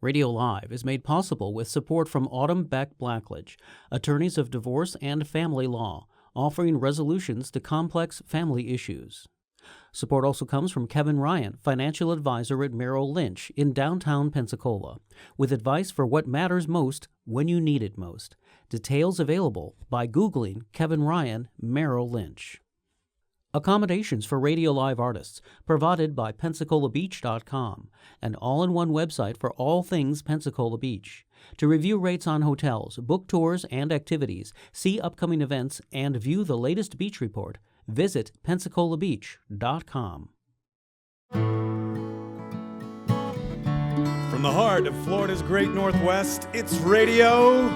Radio Live is made possible with support from Autumn Beck Blackledge, attorneys of divorce and family law, offering resolutions to complex family issues. Support also comes from Kevin Ryan, financial advisor at Merrill Lynch in downtown Pensacola, with advice for what matters most when you need it most. Details available by Googling Kevin Ryan, Merrill Lynch. Accommodations for Radio Live artists provided by PensacolaBeach.com, an all-in-one website for all things Pensacola Beach. To review rates on hotels, book tours and activities, see upcoming events, and view the latest beach report, visit PensacolaBeach.com. From the heart of Florida's great Northwest, it's Radio.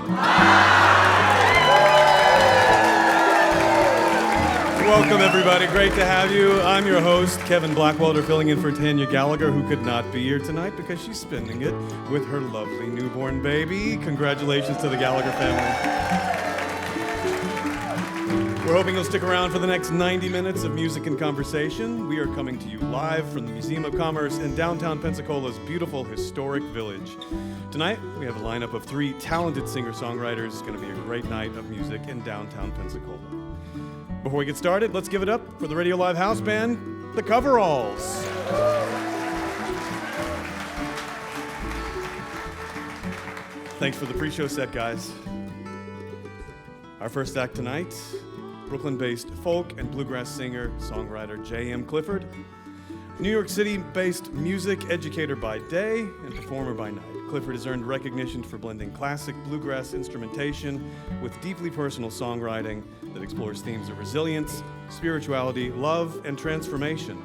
Welcome, everybody. Great to have you. I'm your host, Kevin Blackwelder, filling in for Tanya Gallagher, who could not be here tonight because she's spending it with her lovely newborn baby. Congratulations to the Gallagher family. We're hoping you'll stick around for the next 90 minutes of music and conversation. We are coming to you live from the Museum of Commerce in downtown Pensacola's beautiful historic village. Tonight, we have a lineup of 3 talented singer-songwriters. It's going to be a great night of music in downtown Pensacola. Before we get started, let's give it up for the Radio Live house band, the Coveralls. Thanks for the pre-show set, guys. Our first act tonight, Brooklyn-based folk and bluegrass singer, songwriter J.M. Clifford. New York City-based music educator by day and performer by night. Clifford has earned recognition for blending classic bluegrass instrumentation with deeply personal songwriting that explores themes of resilience, spirituality, love, and transformation.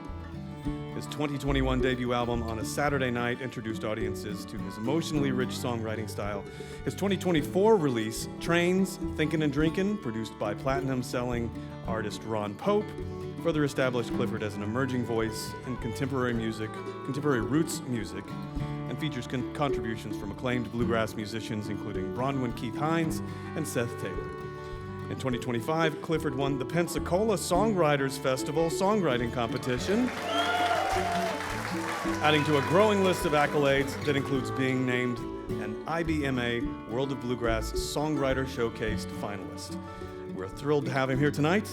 His 2021 debut album, On a Saturday Night, introduced audiences to his emotionally rich songwriting style. His 2024 release, Trains, Thinkin' and Drinkin', produced by platinum-selling artist Ron Pope, further established Clifford as an emerging voice in contemporary roots music, and features contributions from acclaimed bluegrass musicians including Bronwyn Keith Hines and Seth Taylor. In 2025, Clifford won the Pensacola Songwriters Festival songwriting competition, adding to a growing list of accolades that includes being named an IBMA World of Bluegrass Songwriter Showcased finalist. We're thrilled to have him here tonight.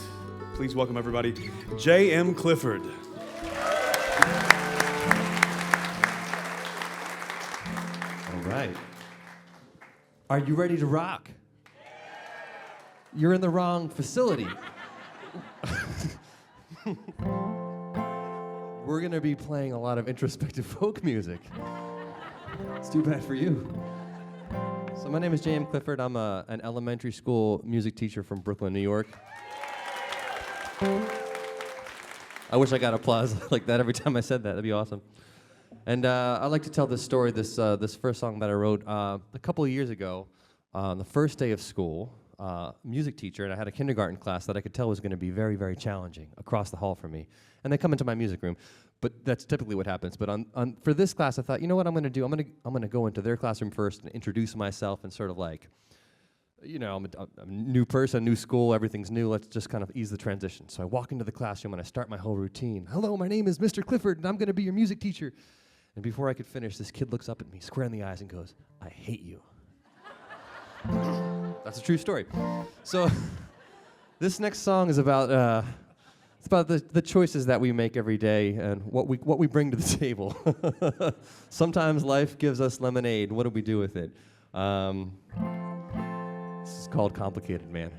Please welcome, everybody, J.M. Clifford. All right. Are you ready to rock? You're in the wrong facility. We're going to be playing a lot of introspective folk music. It's too bad for you. So my name is J.M. Clifford. I'm an elementary school music teacher from Brooklyn, New York. I wish I got applause like that every time I said that. That'd be awesome. And I'd like to tell this story, this first song that I wrote a couple of years ago on the first day of school. Music teacher, and I had a kindergarten class that I could tell was going to be very, very challenging across the hall for me. And they come into my music room, but that's typically what happens. But for this class, I thought, you know what I'm going to do? I'm going to go into their classroom first and introduce myself and sort of like, you know, I'm a new person, new school, everything's new. Let's just kind of ease the transition. So I walk into the classroom and I start my whole routine. Hello, my name is Mr. Clifford, and I'm going to be your music teacher. And before I could finish, this kid looks up at me, square in the eyes, and goes, I hate you. That's a true story. So this next song is about it's about the choices that we make every day and what we bring to the table. Sometimes life gives us lemonade. What do we do with it? This is called Complicated Man.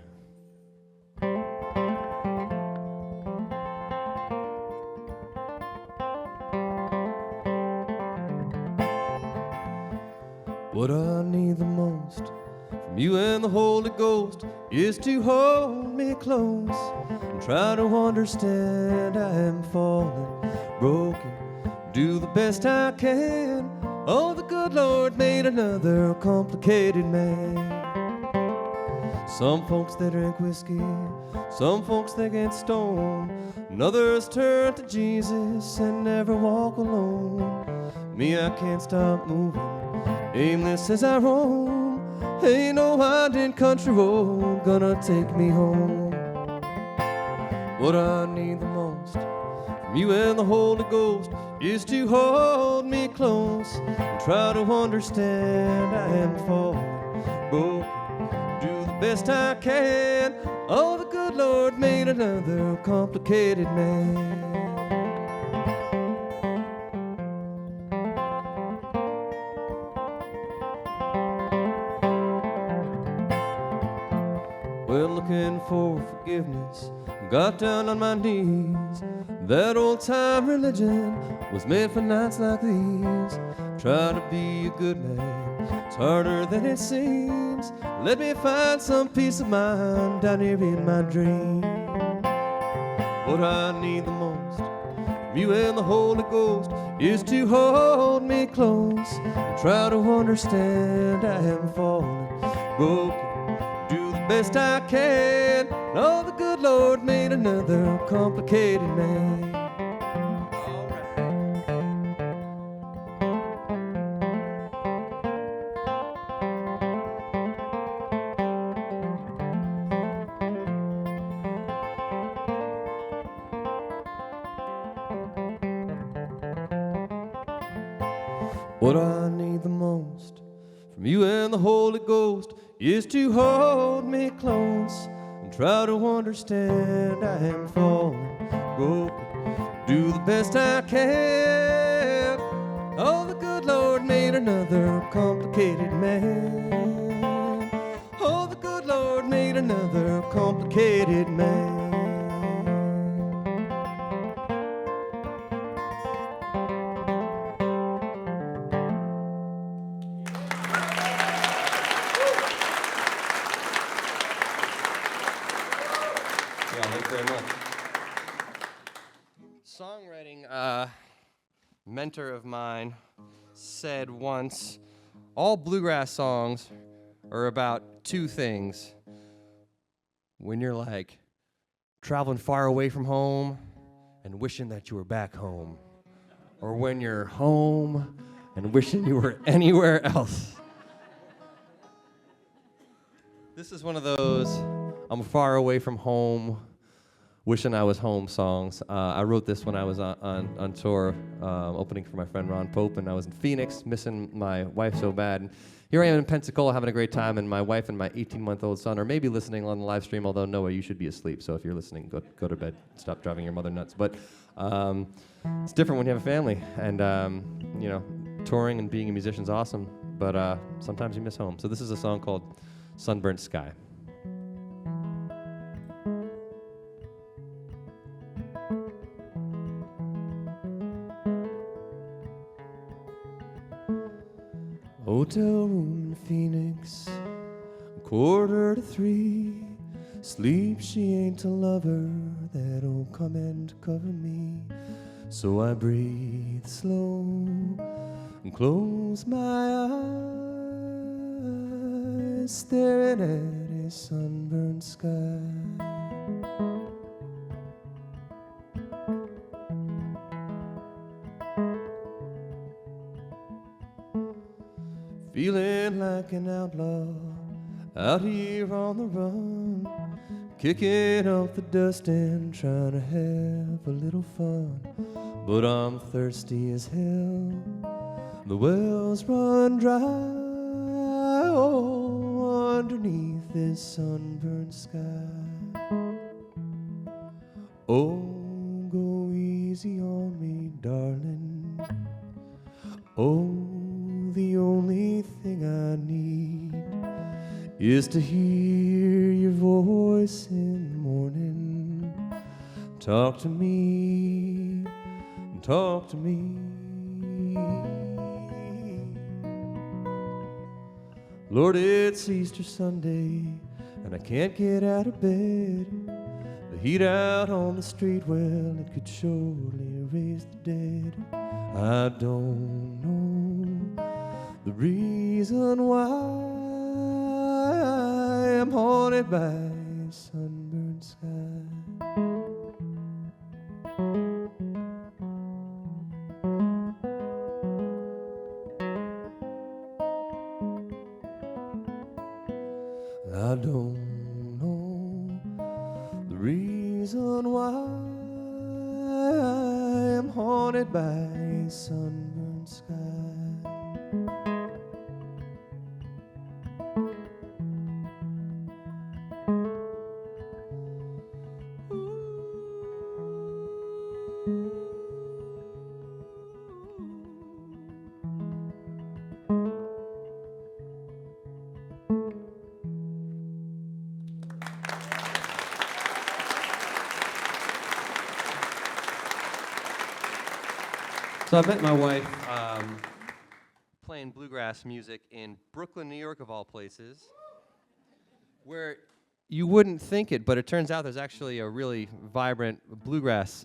What I need the most from you and the Holy Ghost is to hold me close and try to understand. I am falling, broken, do the best I can. Oh, the good Lord made another complicated man. Some folks they drink whiskey, some folks they get stoned, and others turn to Jesus and never walk alone. Me, I can't stop moving, aimless as I roam. Ain't no winding country road gonna take me home. What I need the most from you and the Holy Ghost is to hold me close and try to understand I am fallen, broken, do the best I can. Oh, the good Lord made another complicated man. Well, looking for forgiveness, got down on my knees. That old-time religion was made for nights like these. Trying to be a good man, it's harder than it seems. Let me find some peace of mind down here in my dream. What I need the most from you and the Holy Ghost is to hold me close and try to understand I am fallen, broken, do the best I can. Oh, the good Lord made another complicated man. What I need the most from you and the Holy Ghost is to hold me close and try to understand I am fallen, broken, do the best I can. Oh, the good Lord made another complicated man. Oh, the good Lord made another complicated man. Thank you very much. Songwriting mentor of mine said once, all bluegrass songs are about two things. When you're like traveling far away from home and wishing that you were back home, or when you're home and wishing you were anywhere else. This is one of those I'm far away from home, wishing I was home songs. I wrote this when I was on tour, opening for my friend Ron Pope, and I was in Phoenix, missing my wife so bad. And here I am in Pensacola having a great time, and my wife and my 18-month-old son are maybe listening on the live stream, although Noah, you should be asleep, so if you're listening, go to bed, stop driving your mother nuts. But it's different when you have a family, and touring and being a musician is awesome, but sometimes you miss home. So this is a song called Sunburnt Sky. Hotel room in Phoenix, 2:45. Sleep, she ain't a lover that'll come and cover me. So I breathe slow and close my eyes, staring at a sunburned sky. Feeling like an outlaw out here on the run, kicking up the dust and trying to have a little fun. But I'm thirsty as hell, the wells run dry, oh, underneath this sunburned sky. Oh, go easy on me, darling. Oh, the only thing I need is to hear your voice in the morning. Talk to me, talk to me. Lord, it's Easter Sunday, and I can't get out of bed. The heat out on the street, well, it could surely raise the dead. I don't know the reason why I'm haunted by a sunburned sky. I don't know the reason why haunted by a sunburned sky. So I met my wife playing bluegrass music in Brooklyn, New York, of all places, where you wouldn't think it, but it turns out there's actually a really vibrant bluegrass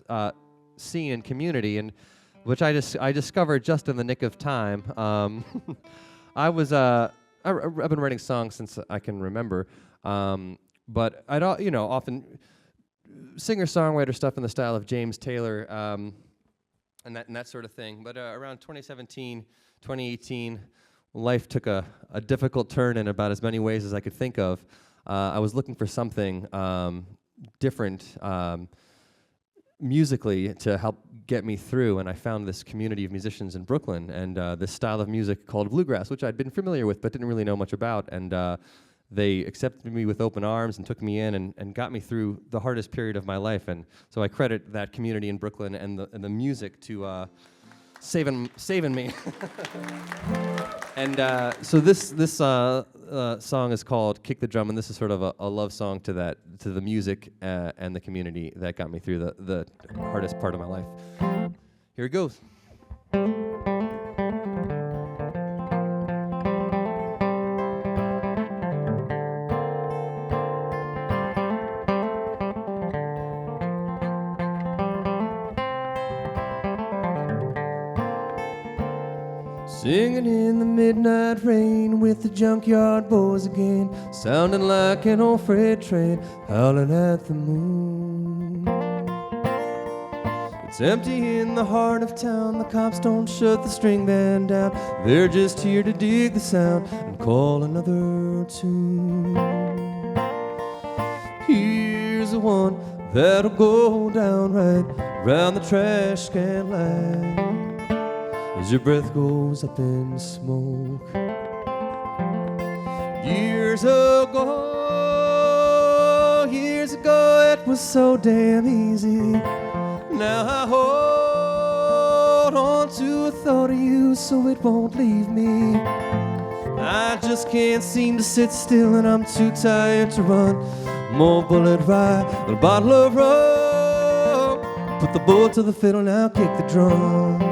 scene and community, and which I discovered just in the nick of time. I've been writing songs since I can remember, but I'd often singer-songwriter stuff in the style of James Taylor. And that sort of thing. But around 2017, 2018, life took a difficult turn in about as many ways as I could think of. I was looking for something different musically to help get me through, and I found this community of musicians in Brooklyn and this style of music called bluegrass, which I'd been familiar with but didn't really know much about. And they accepted me with open arms and took me in and got me through the hardest period of my life. And so I credit that community in Brooklyn and the music to saving me. And so this song is called "Kick the Drum," and this is sort of a love song to the music and the community that got me through the hardest part of my life. Here it goes. Singing in the midnight rain with the junkyard boys again, sounding like an old freight train howling at the moon. It's empty in the heart of town, the cops don't shut the string band down, they're just here to dig the sound and call another tune. Here's the one that'll go down right round the trash can line as your breath goes up in smoke. Years ago, it was so damn easy. Now I hold on to a thought of you so it won't leave me. I just can't seem to sit still and I'm too tired to run. More bullet rye, a bottle of rum. Put the bow to the fiddle, now kick the drum.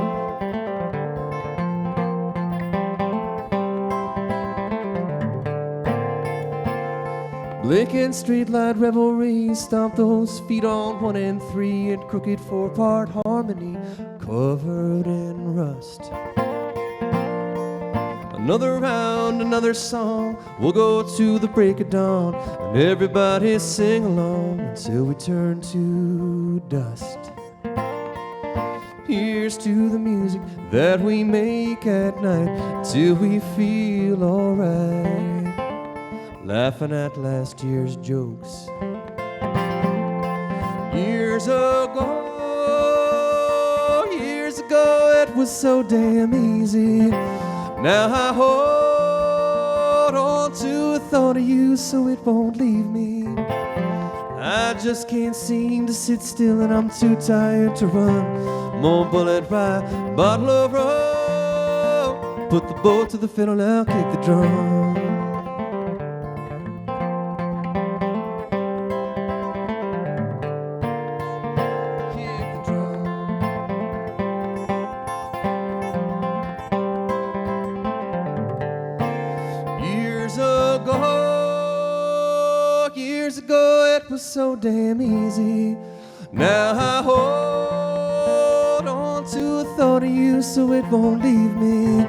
Blinking streetlight revelry, stomp those feet on 1 and 3 in crooked 4-part harmony, covered in rust. Another round, another song, we'll go to the break of dawn, and everybody sing along until we turn to dust. Here's to the music that we make at night, till we feel alright. Laughing at last year's jokes. Years ago, it was so damn easy. Now I hold on to a thought of you so it won't leave me. I just can't seem to sit still and I'm too tired to run. More bullet rye, bottle of rum. Put the bow to the fiddle, now kick the drum. Years ago, it was so damn easy. Now I hold on to a thought of you so it won't leave me.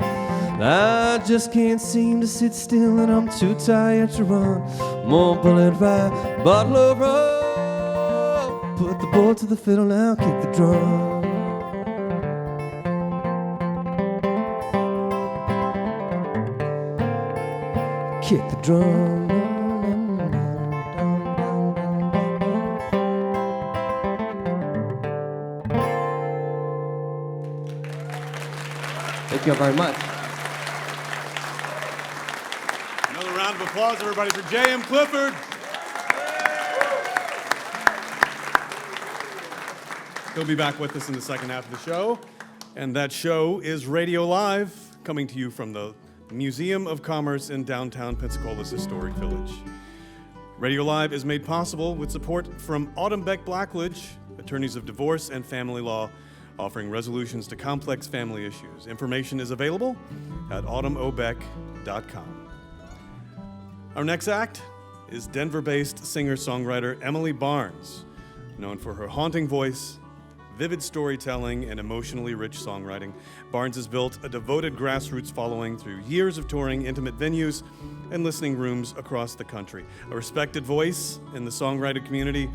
I just can't seem to sit still and I'm too tired to run. More bullet rye, bottle of rum. Put the bow to the fiddle, now kick the drum. Kick the drum. you very much. Another round of applause, everybody, for J.M. Clifford. He'll be back with us in the second half of the show. And that show is Radio Live, coming to you from the Museum of Commerce in downtown Pensacola's historic village. Radio Live is made possible with support from Autumn Beck Blackledge, attorneys of divorce and family law, offering resolutions to complex family issues. Information is available at autumnobeck.com. Our next act is Denver-based singer-songwriter Emily Barnes, known for her haunting voice, vivid storytelling, and emotionally rich songwriting. Barnes has built a devoted grassroots following through years of touring intimate venues and listening rooms across the country. A respected voice in the songwriter community,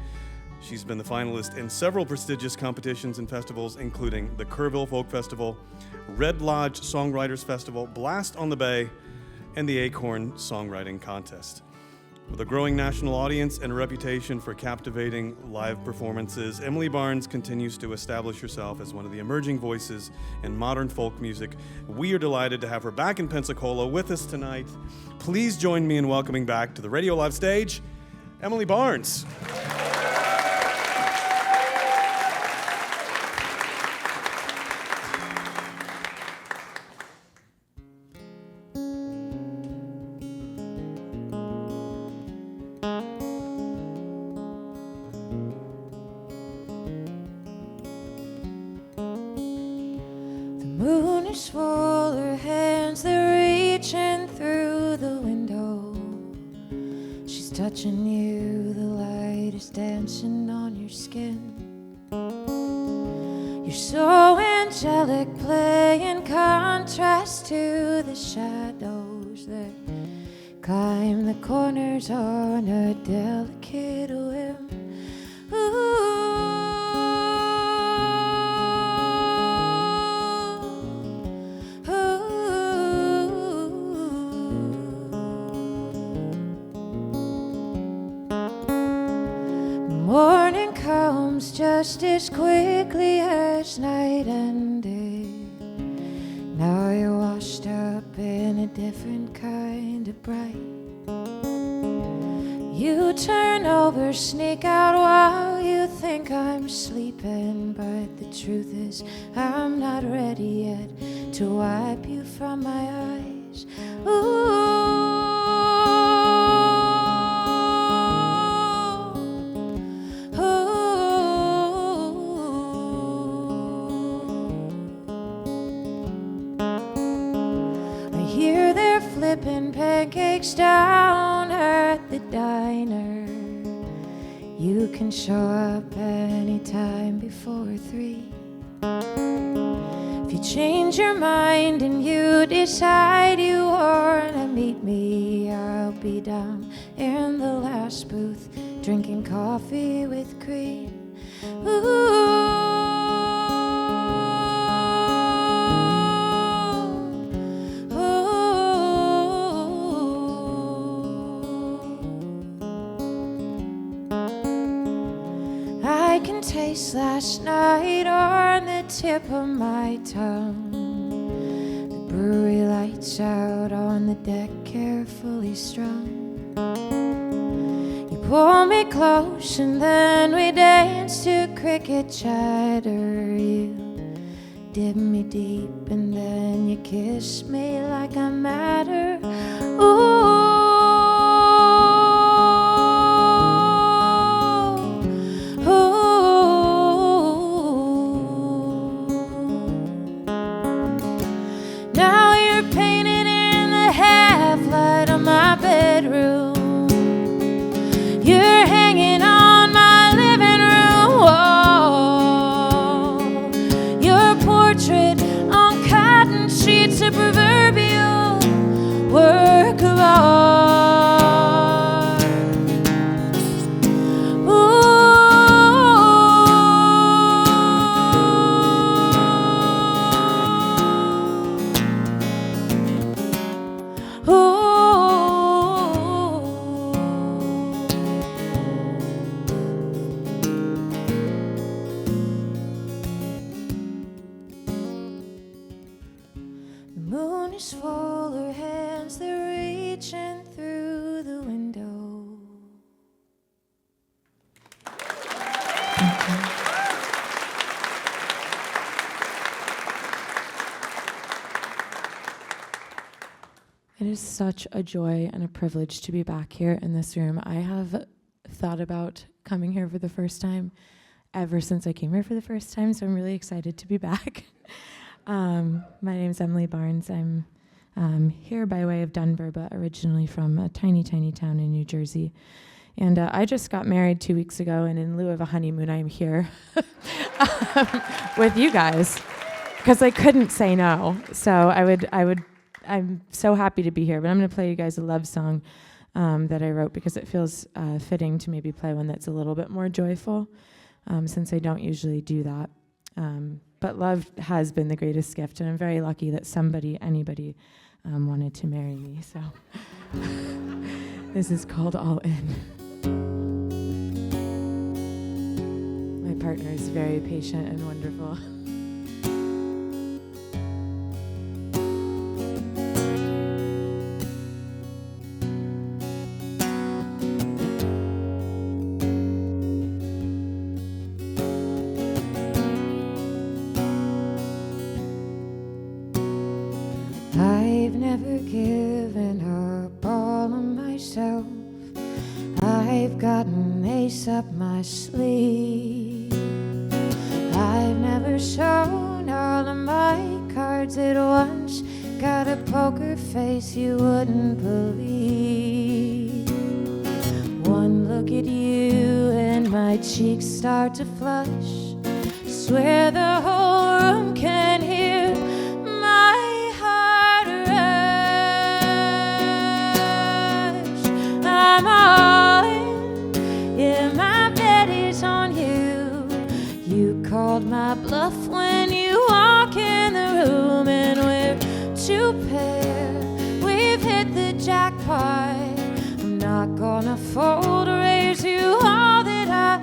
she's been the finalist in several prestigious competitions and festivals, including the Kerrville Folk Festival, Red Lodge Songwriters Festival, Blast on the Bay, and the Acorn Songwriting Contest. With a growing national audience and a reputation for captivating live performances, Emily Barnes continues to establish herself as one of the emerging voices in modern folk music. We are delighted to have her back in Pensacola with us tonight. Please join me in welcoming back to the Radio Live stage, Emily Barnes. Full, her hands, they're reaching through the window. She's touching you, the light is dancing on your skin. You're so angelic, playing contrast to the shadows that climb the corners on a delicate whim. Ooh. Morning comes just as quickly as night ended. Now you're washed up in a different kind of bright. You turn over, sneak out while you think I'm sleeping, but the truth is I'm not ready yet to wipe you from my eyes. Ooh. Flipping pancakes down at the diner. You can show up anytime before 3. If you change your mind and you decide you wanna meet me, I'll be down in the last booth drinking coffee with cream. Ooh. I can taste last night on the tip of my tongue. The brewery lights out on the deck, carefully strung. You pull me close and then we dance to cricket chatter. You dip me deep and then you kiss me like I matter. Ooh. You're hanging on my living room wall. Your portrait on cotton sheets of proverbial It is such a joy and a privilege to be back here in this room. I have thought about coming here for the first time ever since I came here for the first time, so I'm really excited to be back. My name's Emily Barnes. I'm here by way of Denver, but originally from a tiny, tiny town in New Jersey. And I just got married 2 weeks ago, and in lieu of a honeymoon, I'm here with you guys because I couldn't say no. So I'm so happy to be here, but I'm going to play you guys a love song that I wrote because it feels fitting to maybe play one that's a little bit more joyful, since I don't usually do that. But love has been the greatest gift, and I'm very lucky that anybody wanted to marry me. So this is called All In. My partner is very patient and wonderful. I've never given up all of myself. I've got an ace up my sleeve. I've never shown all of my cards at once. Got a poker face you wouldn't believe. One look at you and my cheeks start to flush. Swear the whole room can hear my heart rush. I'm all in, yeah, my bet is on you. You called my bluff when you walk in the room, and we're two pair. We've hit the jackpot. I'm not gonna fold or raise you all that I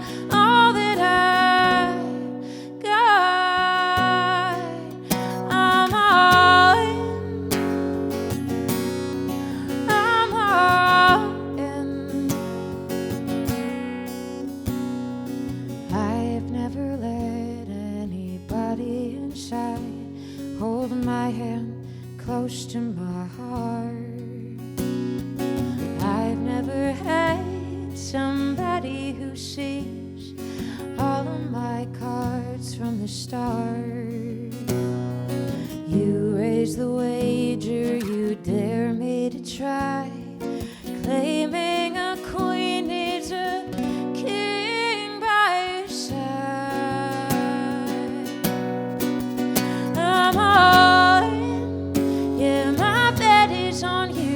got. I'm all in. I'm all in. I've never let anybody inside hold my hand close to my heart. I've never had somebody who sees all of my cards from the start. You raise the wager, you dare me to try, claiming a queen needs a king by your side. I'm all in, yeah, my bet is on you.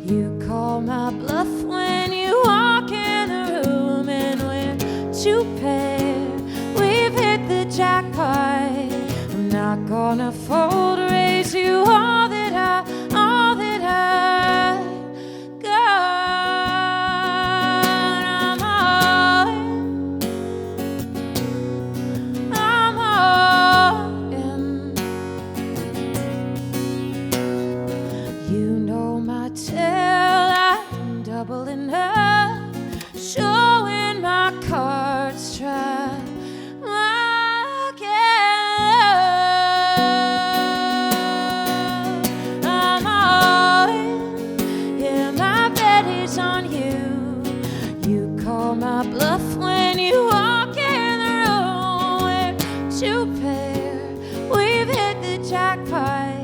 You call my bluff when you walk in the room, and we're two pair. We've hit the jackpot. I'm not gonna fold or raise you all that I got. I'm all in. I'm all in. You know my tale, I'm doubling up, showing my cards, try again. I'm all in, yeah, my bet is on you. You call my bluff when you walk in the room. We're two pair, we've hit the jackpot.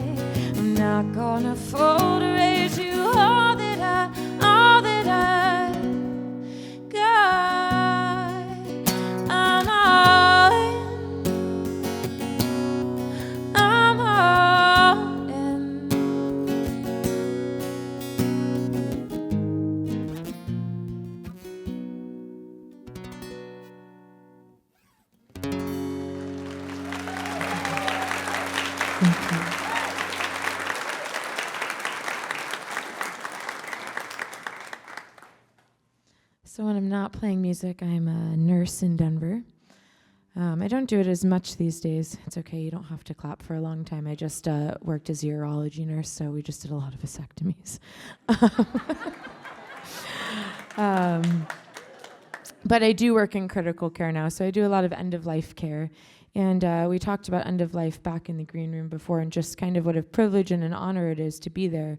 I'm not gonna fold or raise you all that I got. I'm all in. I'm all in. Thank you. So when I'm not playing music, I'm a nurse in Denver. I don't do it as much these days. It's okay, you don't have to clap for a long time. I just worked as a urology nurse, so we just did a lot of vasectomies. But I do work in critical care now, so I do a lot of end-of-life care. And we talked about end of life back in the green room before, and just kind of what a privilege and an honor it is to be there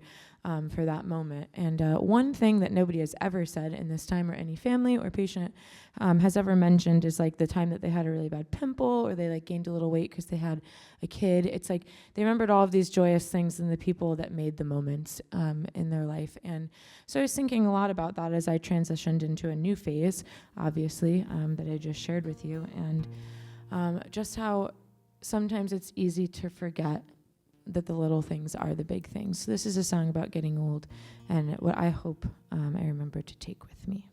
for that moment. And one thing that nobody has ever said in this time, or any family or patient has ever mentioned, is like the time that they had a really bad pimple, or they like gained a little weight because they had a kid. It's like they remembered all of these joyous things and the people that made the moments in their life. And so I was thinking a lot about that as I transitioned into a new phase, obviously, that I just shared with you, and just how sometimes it's easy to forget that the little things are the big things. So this is a song about getting old, and what I hope I remember to take with me.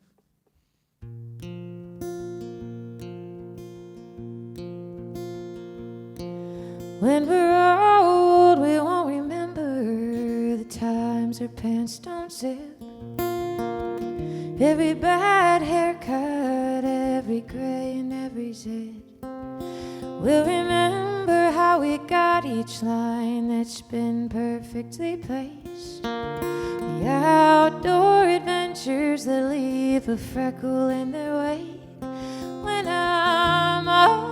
When we're old, we won't remember the times our pants don't zip, every bad haircut, every gray and every zit. We'll remember how we got each line that's been perfectly placed, the outdoor adventures that leave a freckle in their wake. When I'm old,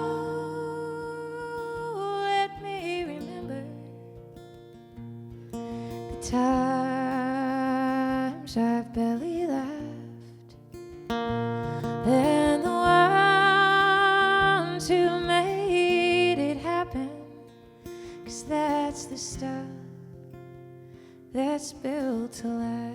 let me remember the times I've barely laughed, and the ones who made it happen, 'cause that's the stuff that's built to last.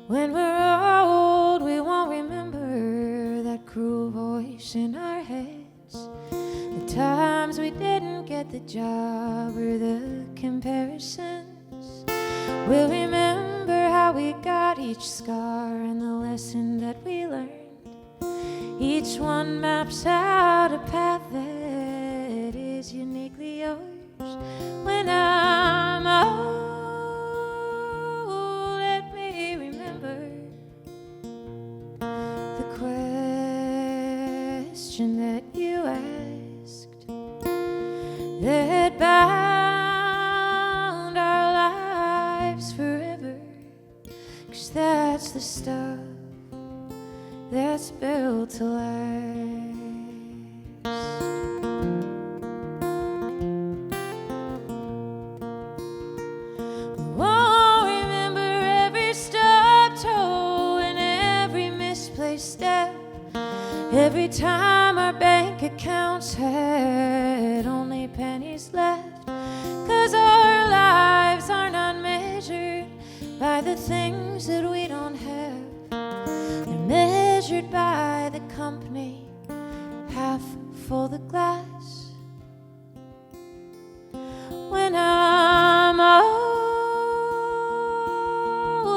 When we're old, we won't remember that cruel voice in our heads, the times we didn't get the job or the comparisons. We'll remember how we got each scar and the lesson that we learned. Each one maps out a path that is uniquely yours. When I'm old, let me remember the question that you asked that bound our lives forever, 'cause that's the stuff that's built to last. We won't remember every stubbed toe and every misplaced step, every time our bank accounts had only pennies left, 'cause our lives are not measured by the things that we don't have. They're measured by the company, half full the glass. When I'm old,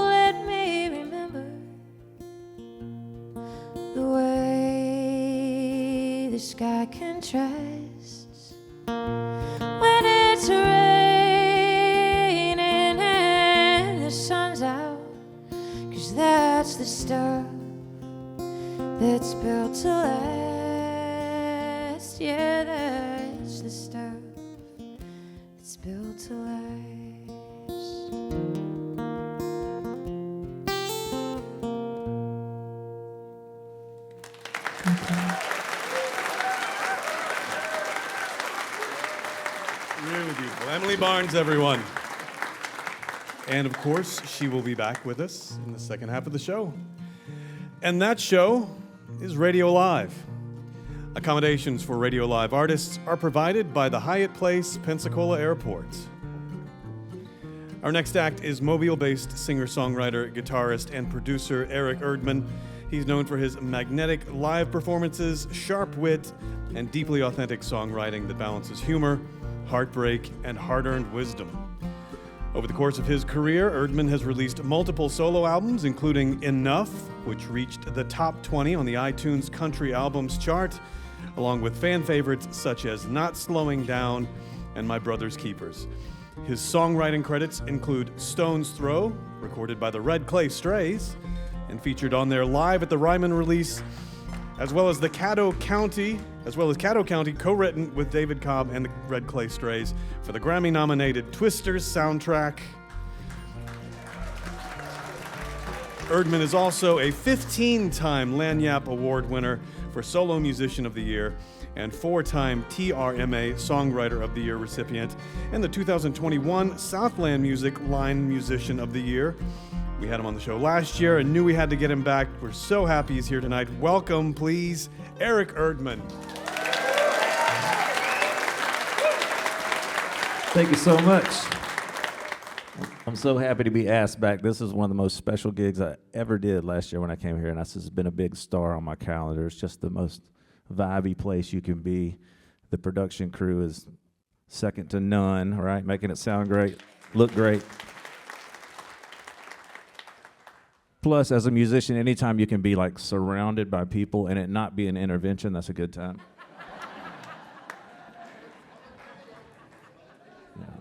let me remember the way the sky contrasts when it's raining and the sun's out, 'cause that's the stuff that's built to last. Yeah, that's the stuff that's built to last. Really beautiful. Emily Barnes, everyone. And of course, she will be back with us in the second half of the show. And that show is Radio Live. Accommodations for Radio Live artists are provided by the Hyatt Place, Pensacola Airport. Our next act is Mobile-based singer-songwriter, guitarist, and producer Eric Erdman. He's known for his magnetic live performances, sharp wit, and deeply authentic songwriting that balances humor, heartbreak, and hard-earned wisdom. Over the course of his career, Erdman has released multiple solo albums, including Enough, which reached the top 20 on the iTunes Country Albums chart, along with fan favorites such as Not Slowing Down and My Brother's Keepers. His songwriting credits include Stone's Throw, recorded by the Red Clay Strays, and featured on their Live at the Ryman release, as well as Caddo County, co-written with David Cobb and the Red Clay Strays for the Grammy-nominated Twisters soundtrack. Erdman is also a 15-time Lagniappe Award winner for Solo Musician of the Year and 4-time TRMA Songwriter of the Year recipient and the 2021 Southland Music Line Musician of the Year. We had him on the show last year and knew we had to get him back. We're so happy he's here tonight. Welcome, please, Eric Erdman. Thank you so much. I'm so happy to be asked back. This is one of the most special gigs I ever did last year when I came here, and this has been a big star on my calendar. It's just the most vibey place you can be. The production crew is second to none, right? Making it sound great, look great. Plus, as a musician, anytime you can be like surrounded by people and it not be an intervention, that's a good time.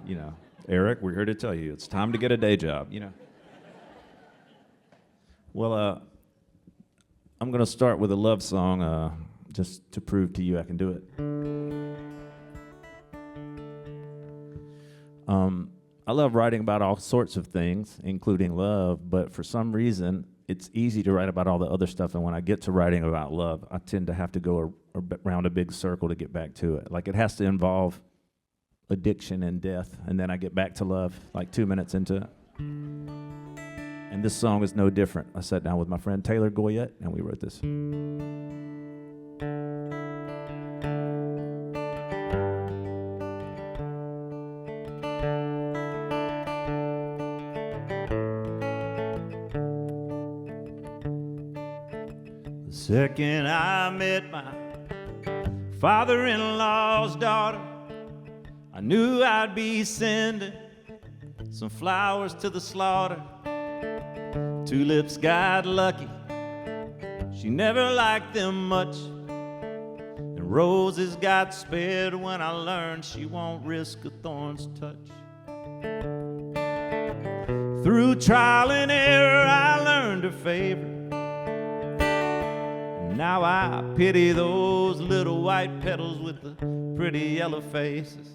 You know, Eric, we're here to tell you it's time to get a day job, you know. Well, I'm going to start with a love song just to prove to you I can do it. I love writing about all sorts of things, including love, but for some reason, it's easy to write about all the other stuff, and when I get to writing about love, I tend to have to go around a big circle to get back to it. Like, it has to involve addiction and death, and then I get back to love like 2 minutes into it. And this song is no different. I sat down with my friend Taylor Goyette, and we wrote this. The second I met my father-in-law's daughter, I knew I'd be sending some flowers to the slaughter. Tulips got lucky, she never liked them much, and roses got spared when I learned she won't risk a thorn's touch. Through trial and error I learned her favor. Now I pity those little white petals with the pretty yellow faces.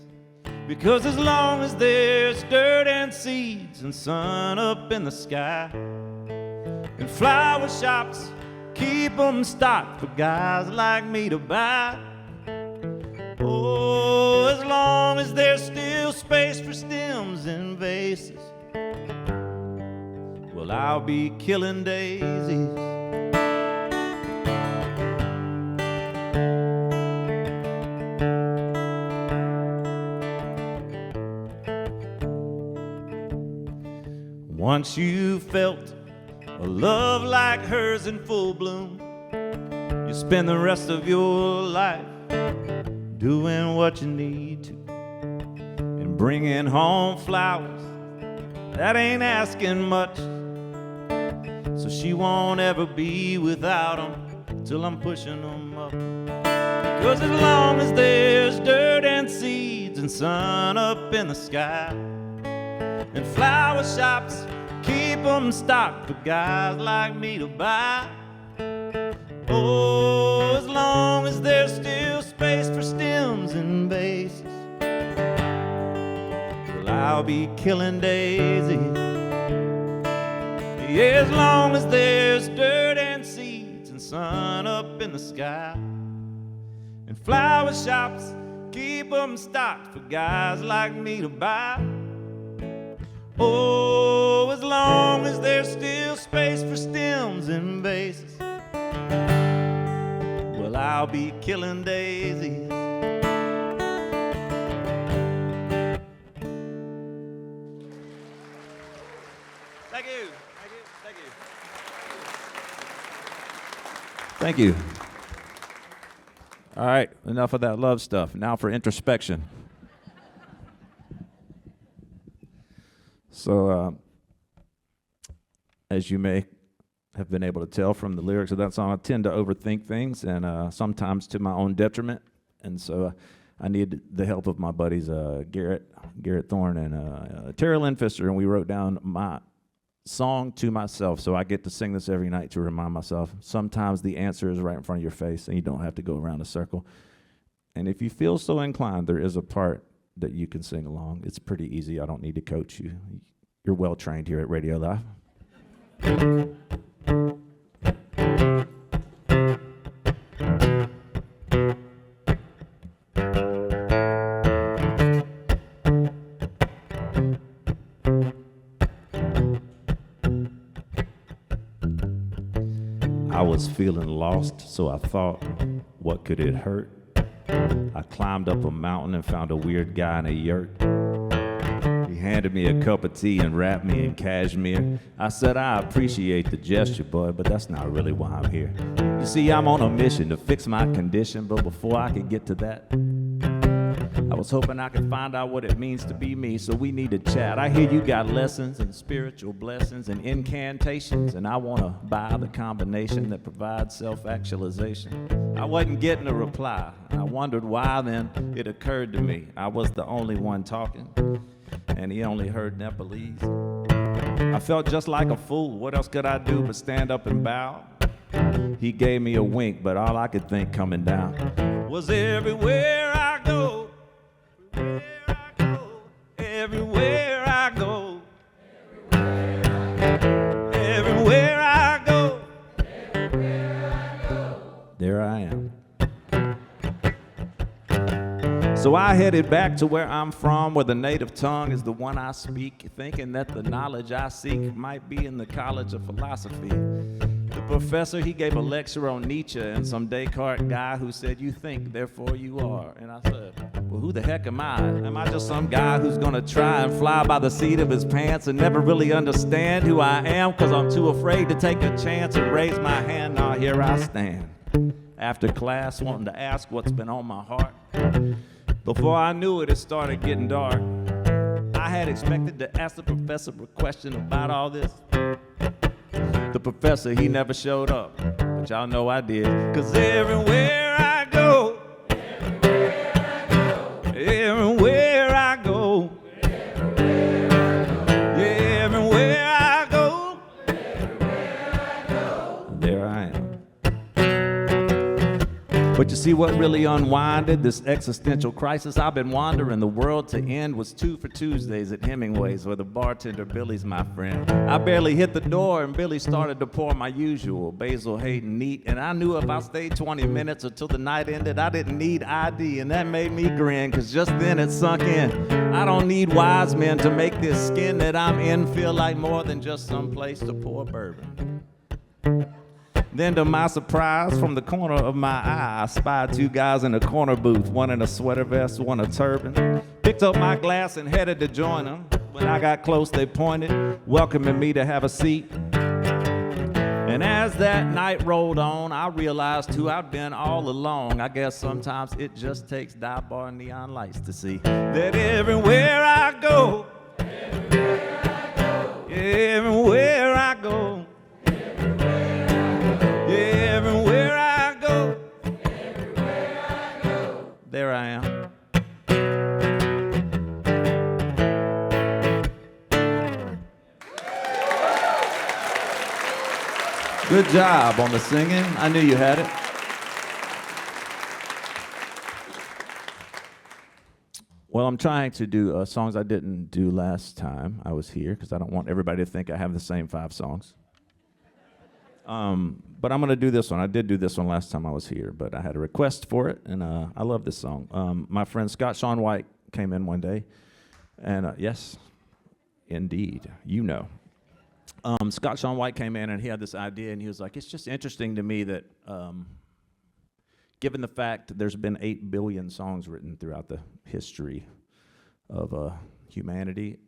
Because as long as there's dirt and seeds and sun up in the sky, and flower shops keep them stocked for guys like me to buy. Oh, as long as there's still space for stems and vases, well, I'll be killing daisies. Once you felt a love like hers in full bloom, you spend the rest of your life doing what you need to, and bringing home flowers that ain't asking much. So she won't ever be without them till I'm pushing them up. Because as long as there's dirt and seeds and sun up in the sky, and flower shops keep them stocked for guys like me to buy. Oh, as long as there's still space for stems and bases, well, I'll be killing daisies. Yeah, as long as there's dirt and seeds and sun up in the sky, and flower shops keep them stocked for guys like me to buy. Oh, as long as there's still space for stems and vases, well, I'll be killing daisies. Thank you. Thank you. Thank you. Thank you. All right, enough of that love stuff. Now for introspection. So, as you may have been able to tell from the lyrics of that song, I tend to overthink things, and sometimes to my own detriment. And so I need the help of my buddies Garrett Thorne and Terry Lynn Pfister, and we wrote down my song to myself. So I get to sing this every night to remind myself. Sometimes the answer is right in front of your face, and you don't have to go around a circle. And if you feel so inclined, there is a part that you can sing along. It's pretty easy. I don't need to coach you. You're well trained here at RadioLive. I was feeling lost, so I thought, what could it hurt? I climbed up a mountain and found a weird guy in a yurt. He handed me a cup of tea and wrapped me in cashmere. I said, I appreciate the gesture, bud, but that's not really why I'm here. You see, I'm on a mission to fix my condition, but before I could get to that, I was hoping I could find out what it means to be me, so we need to chat. I hear you got lessons and spiritual blessings and incantations, and I want to buy the combination that provides self-actualization. I wasn't getting a reply. I wondered why. Then it occurred to me I was the only one talking, and he only heard Nepalese. I felt just like a fool. What else could I do but stand up and bow? He gave me a wink, but all I could think coming down was everywhere I go. Everywhere I go, everywhere I go, there I am. So I headed back to where I'm from, where the native tongue is the one I speak, thinking that the knowledge I seek might be in the College of Philosophy. The professor, he gave a lecture on Nietzsche and some Descartes guy who said, you think, therefore you are. And I said, well, who the heck am I? Am I just some guy who's gonna try and fly by the seat of his pants and never really understand who I am because I'm too afraid to take a chance and raise my hand? Now here I stand, after class, wanting to ask what's been on my heart. Before I knew it, it started getting dark. I had expected to ask the professor a question about all this. The professor, he never showed up, but y'all know I did. 'Cause everywhere I go, everywhere I go, everywhere I go, everywhere I go, there I am. But you see what really unwinded this existential crisis? I've been wandering the world to end was 2 for Tuesdays at Hemingway's, where the bartender Billy's my friend. I barely hit the door and Billy started to pour my usual Basil Hayden neat, and I knew if I stayed 20 minutes until the night ended, I didn't need ID, and that made me grin, 'cause just then it sunk in. I don't need wise men to make this skin that I'm in feel like more than just some place to pour bourbon. Then to my surprise, from the corner of my eye, I spied 2 guys in a corner booth, one in a sweater vest, one a turban. Picked up my glass and headed to join them. When I got close, they pointed, welcoming me to have a seat. And as that night rolled on, I realized who I'd been all along. I guess sometimes it just takes dive bar neon lights to see that everywhere I go, everywhere I go, everywhere I go, everywhere I go, everywhere I go, there I am. Good job on the singing. I knew you had it. Well, I'm trying to do songs I didn't do last time I was here, because I don't want everybody to think I have the same 5 songs. But I'm going to do this one. I did do this one last time I was here, but I had a request for it, and I love this song. My friend Scott Sean White came in one day, and yes, indeed, you know. Scott Sean White came in, and he had this idea, and he was like, it's just interesting to me that given the fact that there's been 8 billion songs written throughout the history of humanity,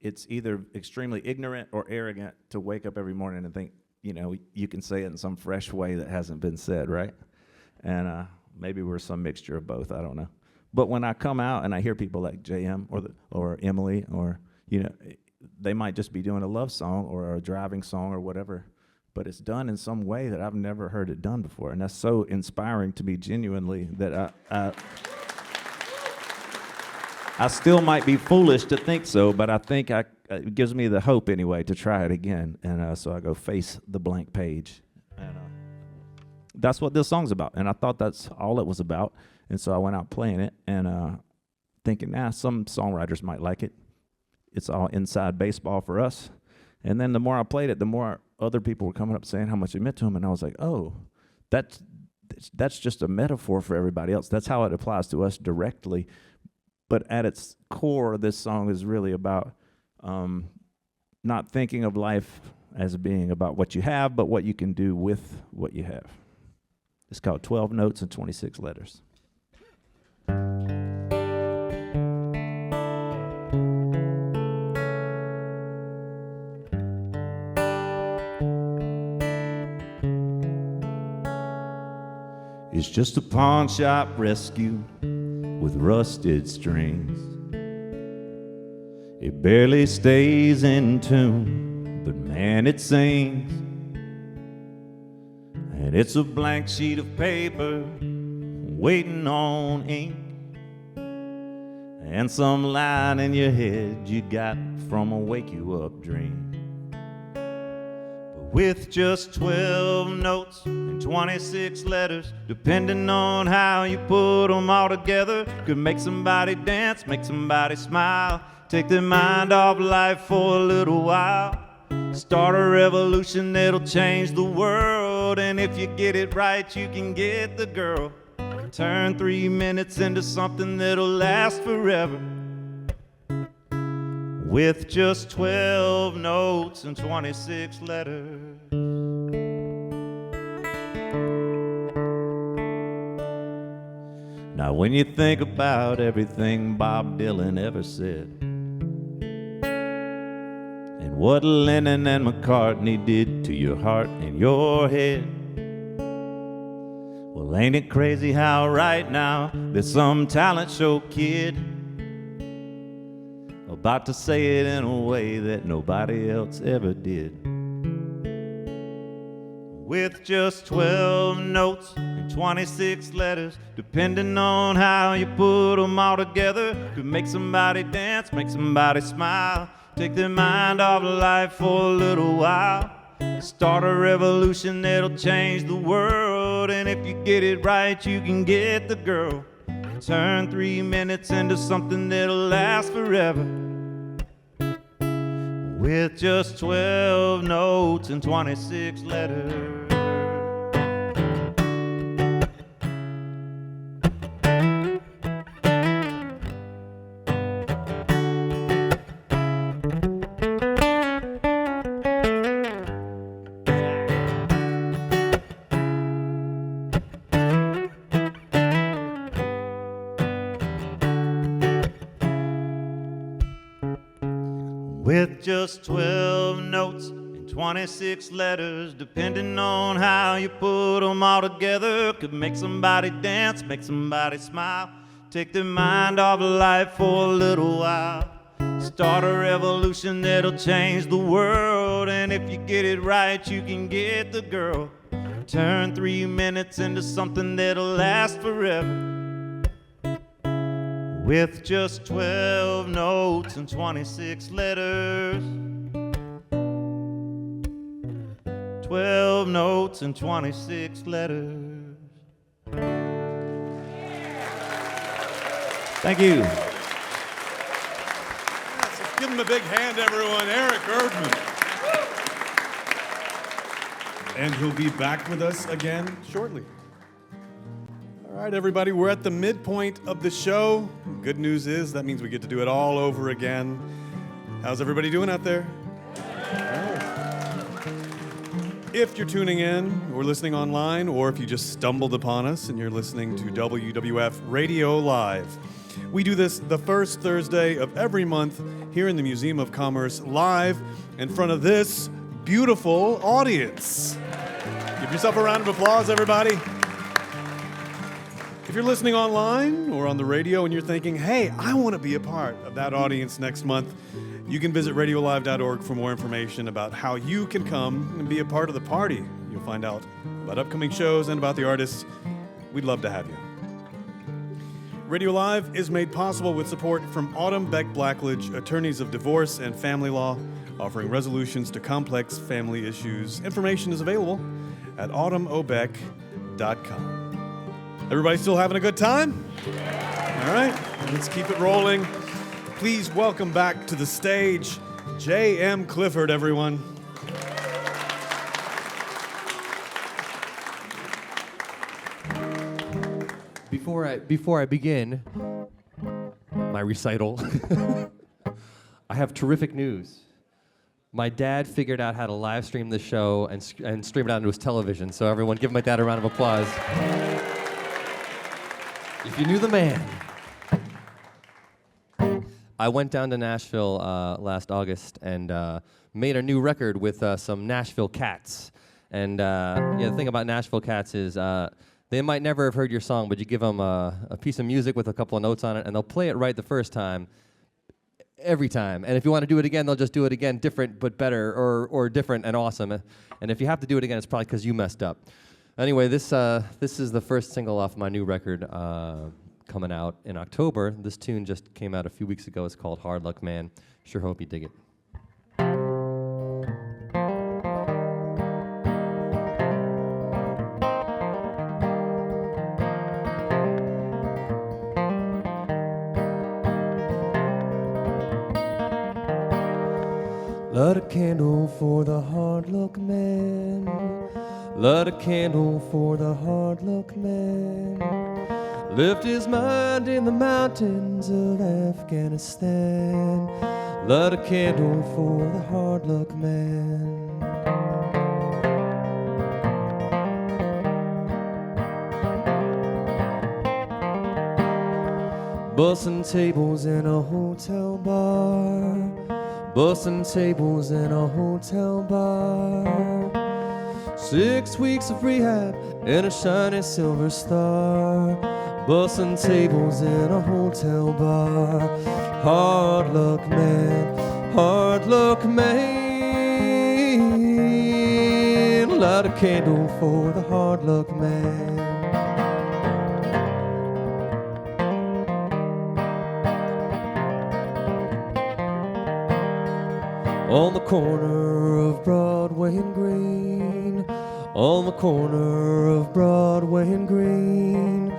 it's either extremely ignorant or arrogant to wake up every morning and think, you know, you can say it in some fresh way that hasn't been said, right? And maybe we're some mixture of both, I don't know. But when I come out and I hear people like JM or Emily, or, you know, they might just be doing a love song or a driving song or whatever, but it's done in some way that I've never heard it done before. And that's so inspiring to me genuinely that I still might be foolish to think so, but I think it gives me the hope anyway to try it again. And so I go face the blank page. And that's what this song's about. And I thought that's all it was about. And so I went out playing it and thinking, some songwriters might like it. It's all inside baseball for us. And then the more I played it, the more other people were coming up saying how much it meant to them. And I was like, oh, that's just a metaphor for everybody else. That's how it applies to us directly. But at its core, this song is really about not thinking of life as being about what you have, but what you can do with what you have. It's called 12 Notes and 26 Letters. It's just a pawn shop rescue with rusted strings. It barely stays in tune, but man, it sings. And it's a blank sheet of paper waiting on ink, and some line in your head you got from a wake-you-up dream. But with just 12 notes and 26 letters, depending on how you put them all together, could make somebody dance, make somebody smile, take their mind off life for a little while, start a revolution that'll change the world. And if you get it right, you can get the girl, turn 3 minutes into something that'll last forever. With just 12 notes and 26 letters. Now when you think about everything Bob Dylan ever said, and what Lennon and McCartney did to your heart and your head, well, ain't it crazy how right now there's some talent show kid about to say it in a way that nobody else ever did. With just 12 notes and 26 letters, depending on how you put them all together, could make somebody dance, make somebody smile, take their mind off life for a little while, start a revolution that'll change the world. And if you get it right, you can get the girl, turn 3 minutes into something that'll last forever. With just 12 notes and 26 letters. With just 12 notes and 26 letters, depending on how you put them all together, could make somebody dance, make somebody smile, take their mind off life for a little while, start a revolution that'll change the world. And if you get it right, you can get the girl, turn 3 minutes into something that'll last forever. With just 12 notes and 26 letters. 12 notes and 26 letters. Thank you. Let's give him a big hand, everyone. Eric Erdman. And he'll be back with us again shortly. All right, everybody, we're at the midpoint of the show. Good news is that means we get to do it all over again. How's everybody doing out there? If you're tuning in or listening online, or if you just stumbled upon us and you're listening to WWF Radio Live, we do this the first Thursday of every month here in the Museum of Commerce, live in front of this beautiful audience. Give yourself a round of applause, everybody. If you're listening online or on the radio and you're thinking, hey, I want to be a part of that audience next month, you can visit radiolive.org for more information about how you can come and be a part of the party. You'll find out about upcoming shows and about the artists. We'd love to have you. Radio Live is made possible with support from Autumn Beck Blackledge, attorneys of divorce and family law, offering resolutions to complex family issues. Information is available at autumnobeck.com. Everybody still having a good time? All right, let's keep it rolling. Please welcome back to the stage J.M. Clifford, everyone. Before I begin my recital, I have terrific news. My dad figured out how to live stream the show and stream it out into his television. So everyone, give my dad a round of applause. If you knew the man. I went down to Nashville last August and made a new record with some Nashville cats. And the thing about Nashville cats is they might never have heard your song, but you give them a piece of music with a couple of notes on it, and they'll play it right the first time, every time. And if you want to do it again, they'll just do it again, different but better, or different and awesome. And if you have to do it again, it's probably because you messed up. Anyway, this is the first single off my new record coming out in October. This tune just came out a few weeks ago. It's called Hard Luck Man. Sure hope you dig it. Light a candle for the hard luck man. Light a candle for the hard luck man. Left his mind in the mountains of Afghanistan. Light a candle for the hard luck man. Bussin' tables in a hotel bar. Bussin' tables in a hotel bar. 6 weeks of rehab and a shiny silver star. Bussin' tables in a hotel bar. Hard luck man, hard luck man. Light a candle for the hard luck man. On the corner of Broadway and Green. On the corner of Broadway and Green.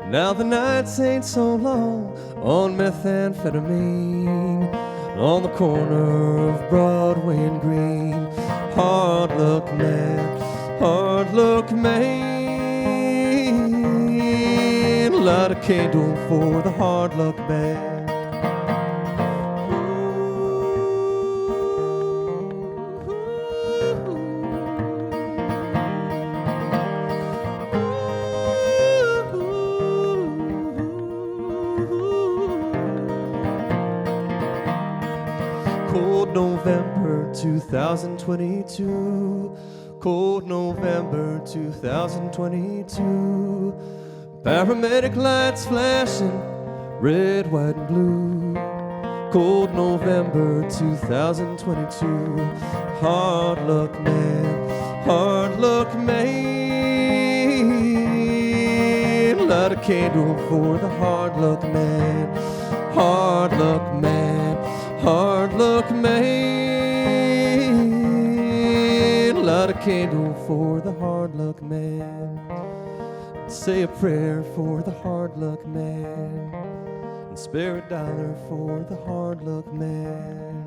Now the nights ain't so long on methamphetamine. On the corner of Broadway and Green. Hard luck man, hard luck man. Light a candle for the hard luck man. November 2022. Cold November 2022. Paramedic lights flashing, red, white, and blue. Cold November 2022. Hard luck man, hard luck man. Light a candle for the hard luck man. Hard luck man, hard luck man. Light a candle for the hard luck man. Say a prayer for the hard luck man. And spare $1 for the hard luck man.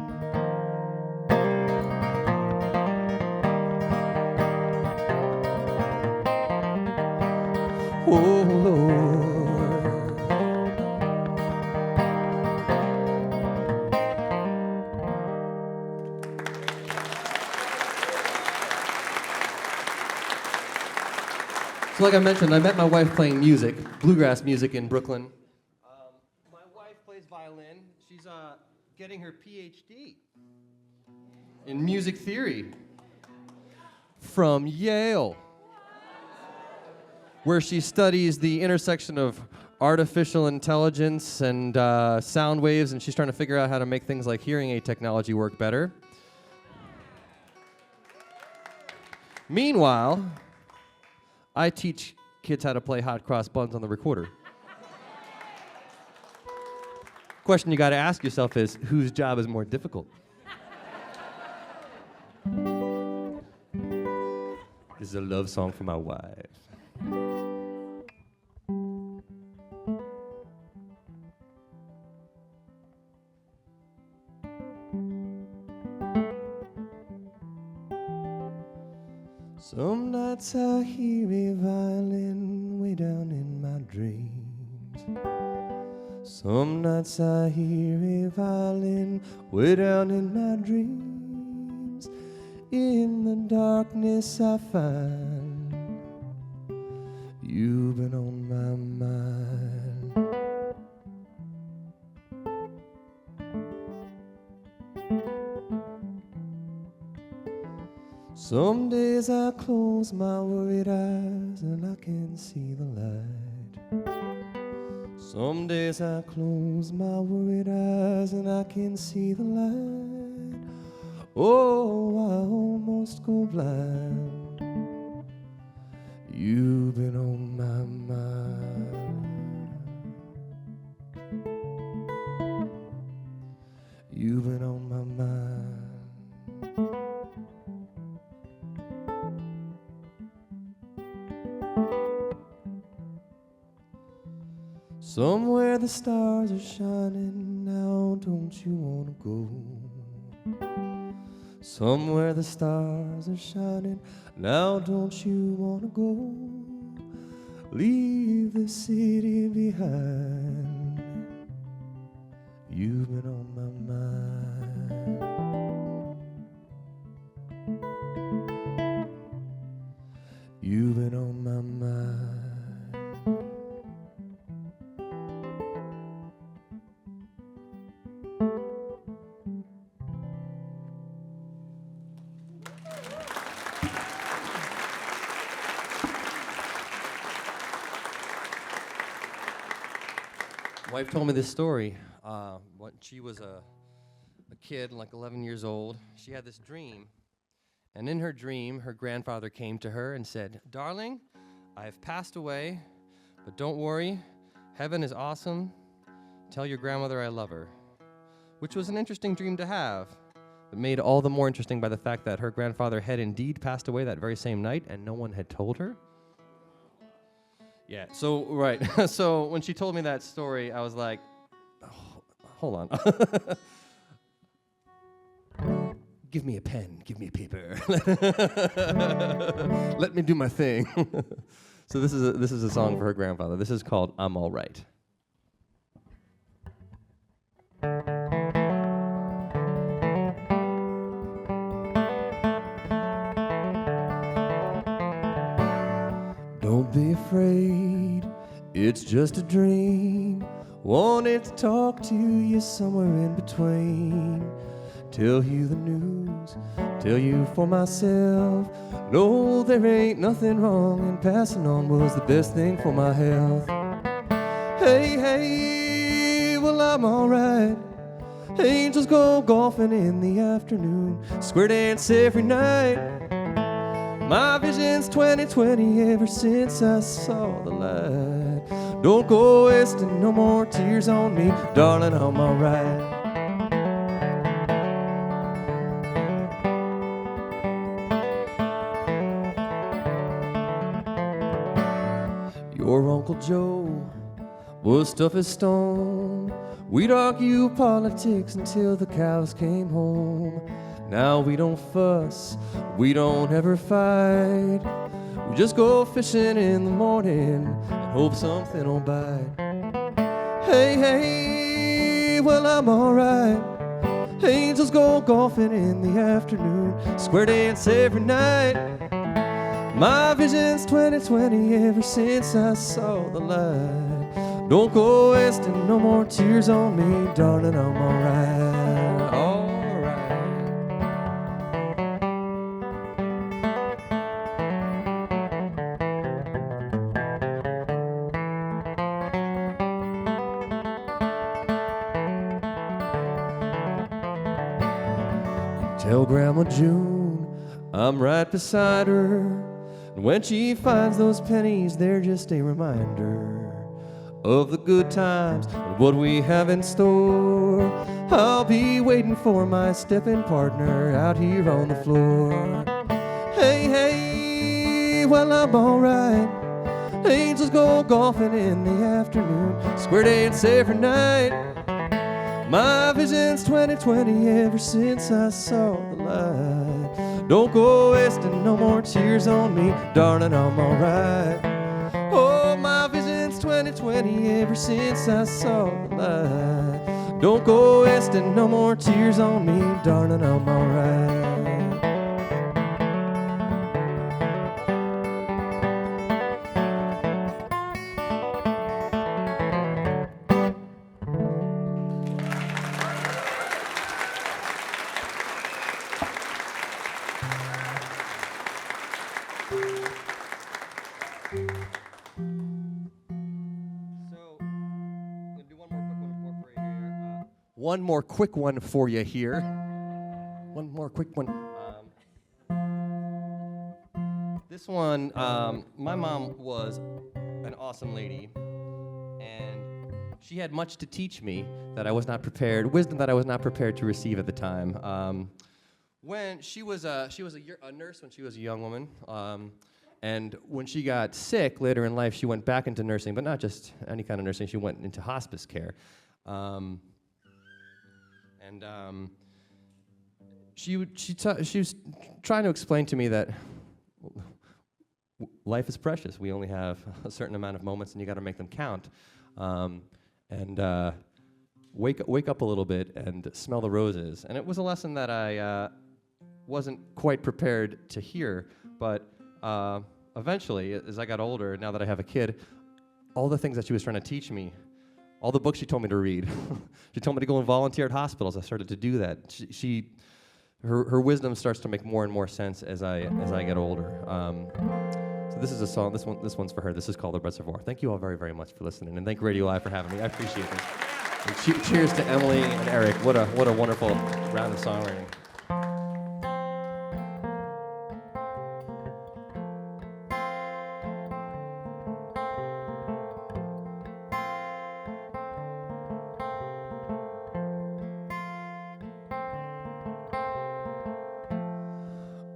Oh Lord. So like I mentioned, I met my wife playing music, bluegrass music in Brooklyn. My wife plays violin. She's getting her PhD in music theory from Yale, where she studies the intersection of artificial intelligence and sound waves, and she's trying to figure out how to make things like hearing aid technology work better. Meanwhile, I teach kids how to play hot cross buns on the recorder. Question you got to ask yourself is, whose job is more difficult? This is a love song for my wife. Some nights I hear a violin way down in my dreams. Some nights I hear a violin way down in my dreams. In the darkness I find you've been on my mind. Some days I close my worried eyes and I can see the light. Some days I close my worried eyes and I can see the light. Oh, I almost go blind. You've been on my mind. You've been on my mind. Somewhere the stars are shining, now don't you wanna go? Somewhere the stars are shining, now don't you wanna go? Leave the city behind. You've been on my mind. You've been on my mind. My wife told me this story. When she was a kid, like 11 years old, she had this dream. And in her dream, her grandfather came to her and said, "Darling, I have passed away, but don't worry. Heaven is awesome. Tell your grandmother I love her." Which was an interesting dream to have, but made all the more interesting by the fact that her grandfather had indeed passed away that very same night, and no one had told her. Yeah, so, right. So when she told me that story, I was like, oh, hold on. Give me a pen, give me a paper. Let me do my thing. So this is a song for her grandfather. This is called "I'm All Right." Don't be afraid, it's just a dream. Wanted to talk to you somewhere in between. Tell you the news, tell you for myself. No, there ain't nothing wrong, and passing on was the best thing for my health. Hey, hey, well I'm alright. Angels go golfing in the afternoon, square dance every night. My vision's 20/20 ever since I saw the light. Don't go wasting no more tears on me, darling, I'm alright. Your Uncle Joe was tough as stone. We'd argue politics until the cows came home. Now we don't fuss, we don't ever fight. We just go fishing in the morning and hope something will bite. Hey, hey, well I'm alright. Angels go golfing in the afternoon, square dance every night. My vision's 20/20 ever since I saw the light. Don't go wasting no more tears on me, darling, I'm alright. Alright. Tell Grandma June I'm right beside her, and when she finds those pennies, they're just a reminder of the good times and what we have in store. I'll be waiting for my stepping partner out here on the floor. Hey, hey, well I'm alright. Angels go golfing in the afternoon, square dance every night. My vision's 20/20 ever since I saw the light. Don't go wasting no more tears on me, darling, I'm alright. Oh, my vision's 20/20 ever since I saw the light. Don't go wasting no more tears on me, darling, I'm alright. One more quick one for you here. One more quick one. This one, my mom was an awesome lady, and she had much to teach me that I was not prepared, wisdom that I was not prepared to receive at the time. When she was a nurse when she was a young woman, and when she got sick later in life, she went back into nursing, but not just any kind of nursing. She went into hospice care. She was trying to explain to me that life is precious. We only have a certain amount of moments, and you got to make them count. Wake up a little bit and smell the roses. And it was a lesson that I wasn't quite prepared to hear, but eventually, as I got older, now that I have a kid, all the things that she was trying to teach me, all the books she told me to read. She told me to go and volunteer at hospitals. I started to do that. Her wisdom starts to make more and more sense as I get older. So this is a song. This one's for her. This is called The Reservoir. Thank you all very, very much for listening, and thank Radio Live for having me. I appreciate this. And cheers to Emily and Eric. What a wonderful round of songwriting.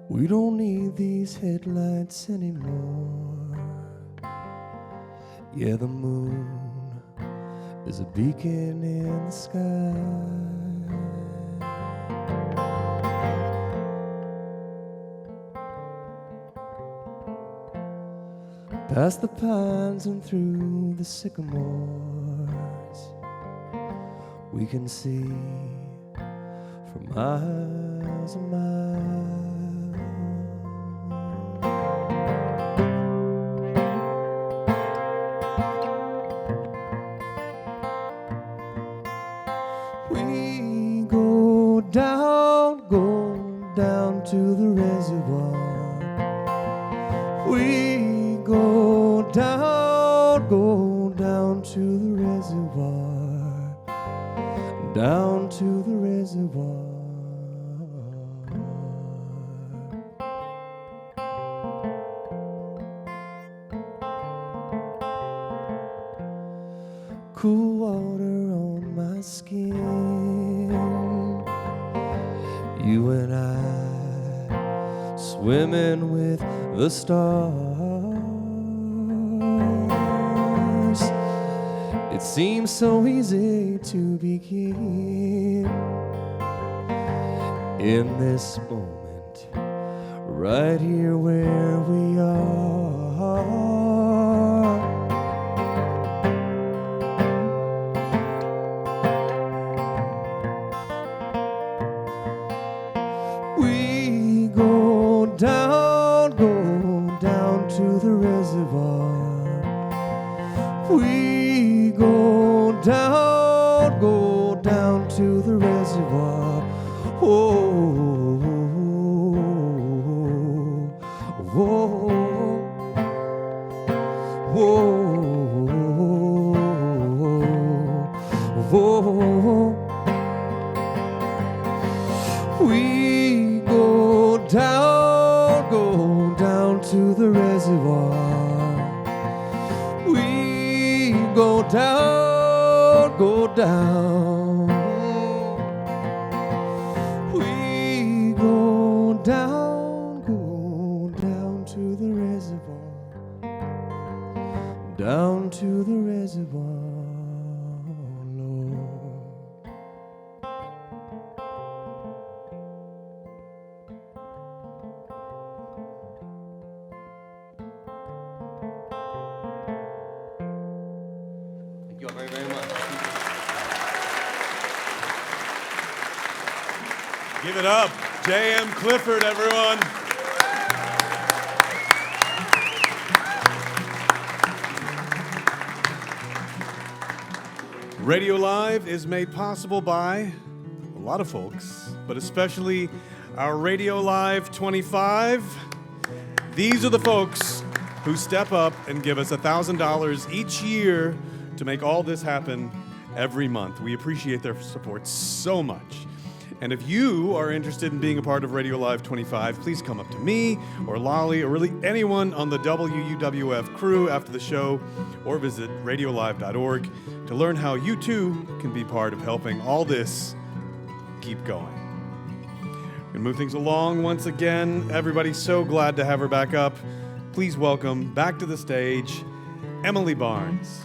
We don't need these headlights anymore. Yeah, the moon is a beacon in the sky. Past the pines and through the sycamores, we can see for miles and miles. We go down to the reservoir. We go down to the reservoir, down to the reservoir. Cool water on my skin, you and I swimming with the stars. It seems so easy to begin in this moment, right here where we are. We go down to the reservoir. We go down to the reservoir. Oh, whoa, whoa. We go down to the reservoir. We go down. We go down to the reservoir. Down to the reservoir, Lord. you all very, very much. Give it up. J.M. Clifford, everyone. Radio Live is made possible by a lot of folks, but especially our RadioLive 25. These are the folks who step up and give us $1,000 each year to make all this happen every month. We appreciate their support so much. And if you are interested in being a part of RadioLive 25, please come up to me or Lolly or really anyone on the WUWF crew after the show, or visit radiolive.org to learn how you too can be part of helping all this keep going. We're gonna move things along once again. Everybody's so glad to have her back up. Please welcome back to the stage, Emily Barnes.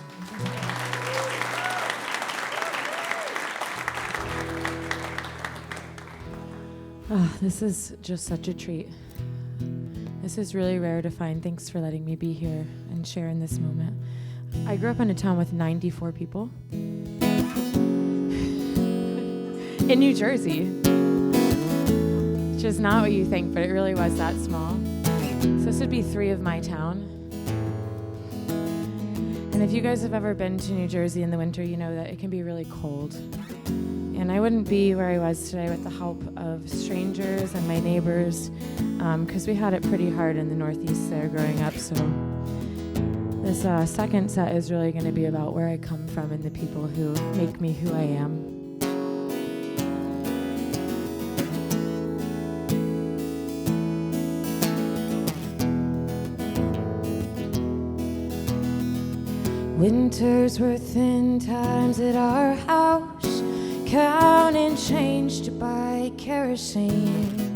Oh, this is just such a treat. This is really rare to find. Thanks for letting me be here and share in this moment. I grew up in a town with 94 people in New Jersey, which is not what you think, but it really was that small. So this would be 3 of my town. And if you guys have ever been to New Jersey in the winter, you know that it can be really cold. And I wouldn't be where I was today with the help of strangers and my neighbors, because we had it pretty hard in the Northeast there growing up. So this second set is really going to be about where I come from and the people who make me who I am. Winters were thin times at our house, counting change to buy kerosene.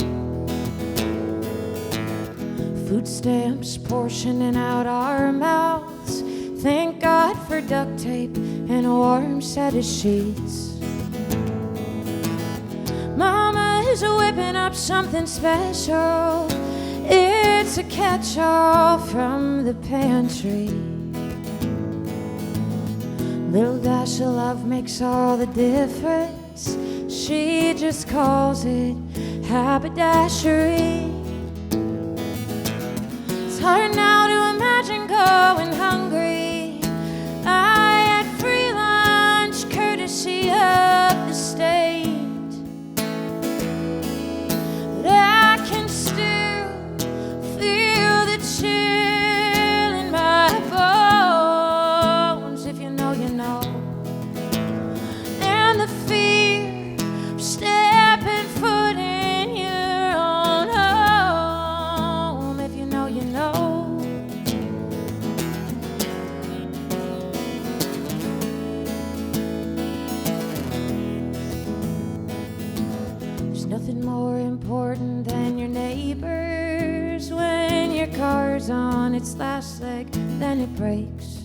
Food stamps portioning out our mouths. Thank God for duct tape and a warm set of sheets. Mama's whipping up something special. It's a catch-all from the pantry. Little dash of love makes all the difference. She just calls it haberdashery. It's hard now to imagine going hungry. I had free lunch courtesy of the state. But I can still feel the chill in my bones. If you know, you know. And the fear of stepping foot in your own home. If you know, you know. There's nothing more important than your neighbors. When your car's on its last leg, then it breaks.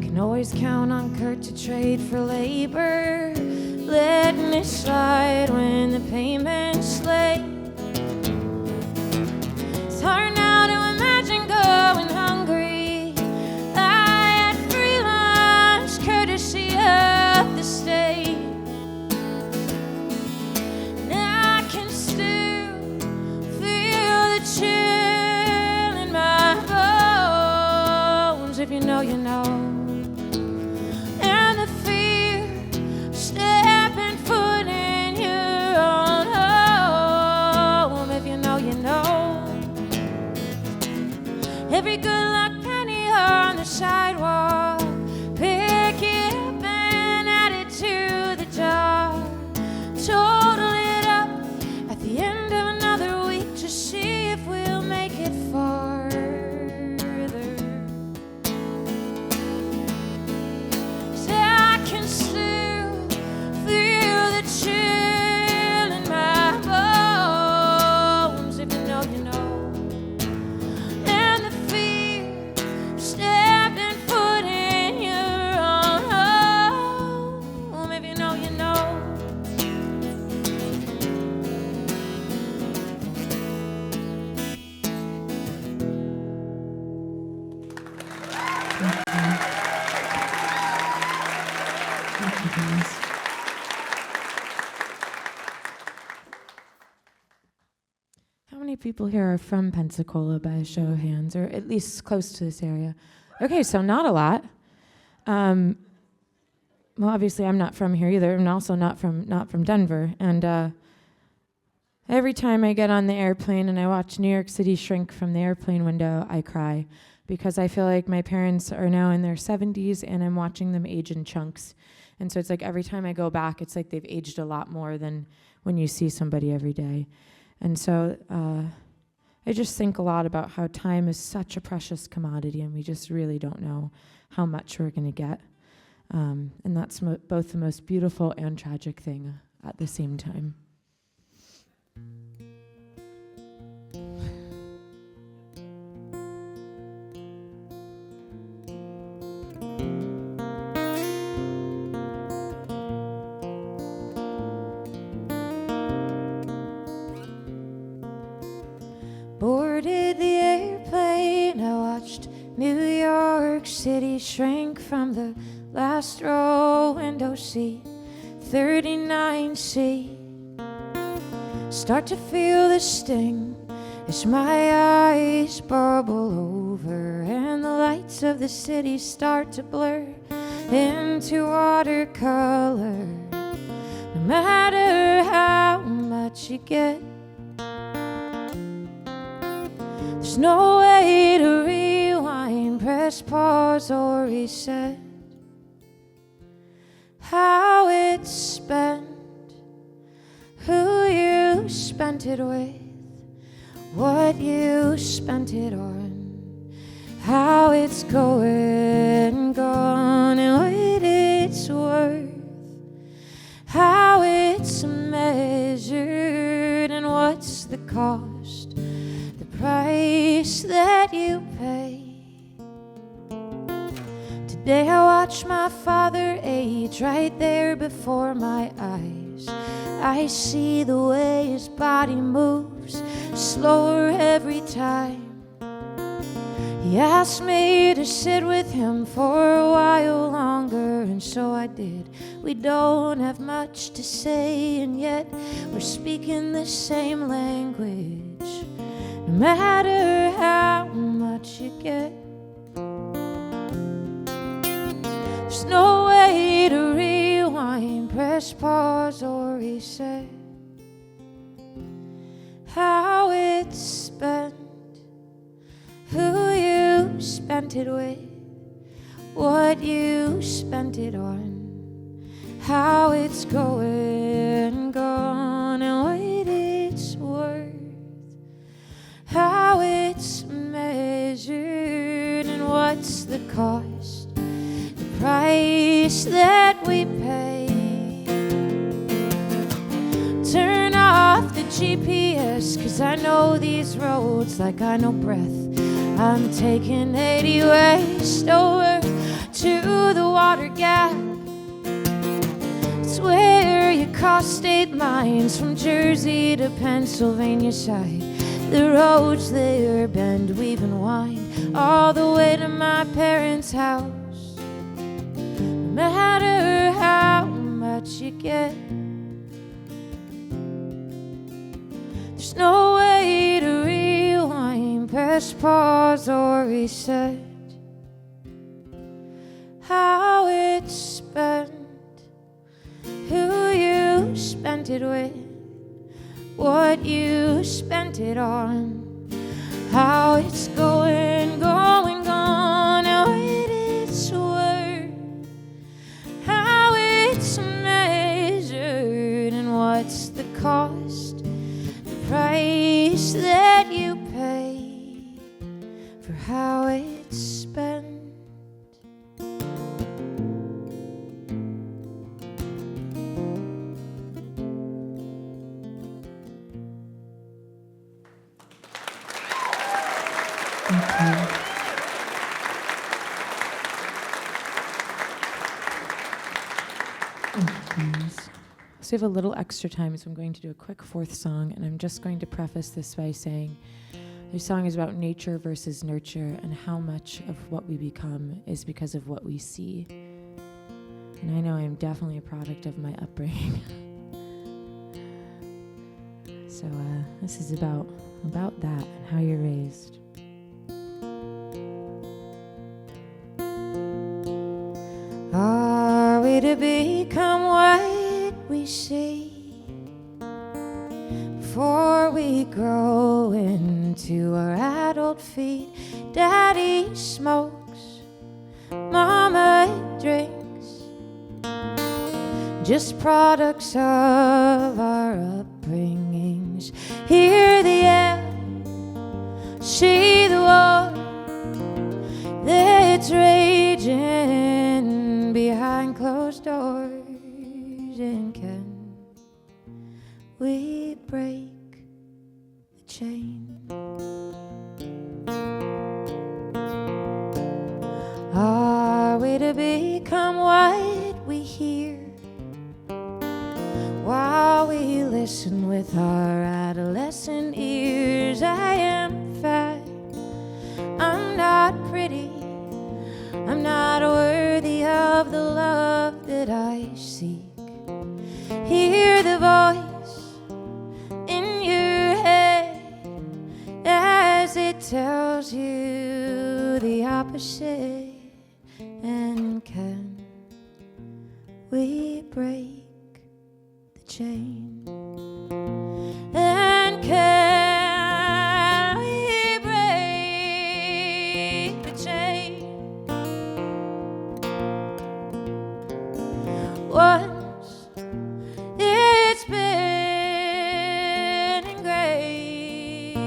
Can always count on Kurt to trade for labor, letting it slide when the payment's late. It's hard now to imagine going hungry. I had free lunch courtesy of the state. And I can still feel the chill in my bones. If you know, you know. And the fear of stepping foot in your own home. If you know, you know. guys. How many people here are from Pensacola by a show of hands, or at least close to this area? Okay, so not a lot. Well, obviously I'm not from here either. I'm also not from Denver. And every time I get on the airplane and I watch New York City shrink from the airplane window, I cry because I feel like my parents are now in their 70s and I'm watching them age in chunks. And so it's like every time I go back, it's like they've aged a lot more than when you see somebody every day. And so I just think a lot about how time is such a precious commodity and we just really don't know how much we're going to get. And that's both the most beautiful and tragic thing at the same time. Boarded the airplane, I watched New York City shrink from the last row window seat, 39C. Start to feel the sting as my eyes bubble over and the lights of the city start to blur into watercolor. No matter how much you get, there's no way to rewind, press pause or reset. How it's spent, who you spent it with, what you spent it on, how it's going, gone, and what it's worth, how it's measured, and what's the cost, the price that you pay. Today I watch my father age right there before my eyes. I see the way his body moves, slower every time. He asked me to sit with him for a while longer, and so I did. We don't have much to say, and yet we're speaking the same language. No matter how much you get, there's no way to rewind, press pause or reset. How it's spent, who you spent it with, what you spent it on, how it's going, gone, and what it's worth, how it's measured, and what's the cost, price that we pay. Turn off the GPS, 'cause I know these roads like I know breath. I'm taking 80 west over to the water gap. It's where you cross state lines from Jersey to Pennsylvania side. The roads there bend, weave and wind all the way to my parents' house. No matter how much you get, there's no way to rewind, press pause or reset. How it's spent, who you spent it with, what you spent it on, how it's going, going, gone, and what it's worth, how it's measured, and what's the cost, the price that you pay for how it's spent. So we have a little extra time, so I'm going to do a quick fourth song, and I'm just going to preface this by saying this song is about nature versus nurture and how much of what we become is because of what we see. And I know I'm definitely a product of my upbringing. So this is about that and how you're raised. Are we to become what we see before we grow into our adult feet? Daddy smokes, Mama drinks, just products of our upbringings. Hear the air, see the war that's raging behind closed doors. And can we break the chain? Are we to become what we hear while we listen with our adolescent ears? I am fat, I'm not pretty, I'm not worthy of the love that I seek. Hear the voice in your head as it tells you the opposite. And can we break the chain? And can we break the chain? Once it's been engraved.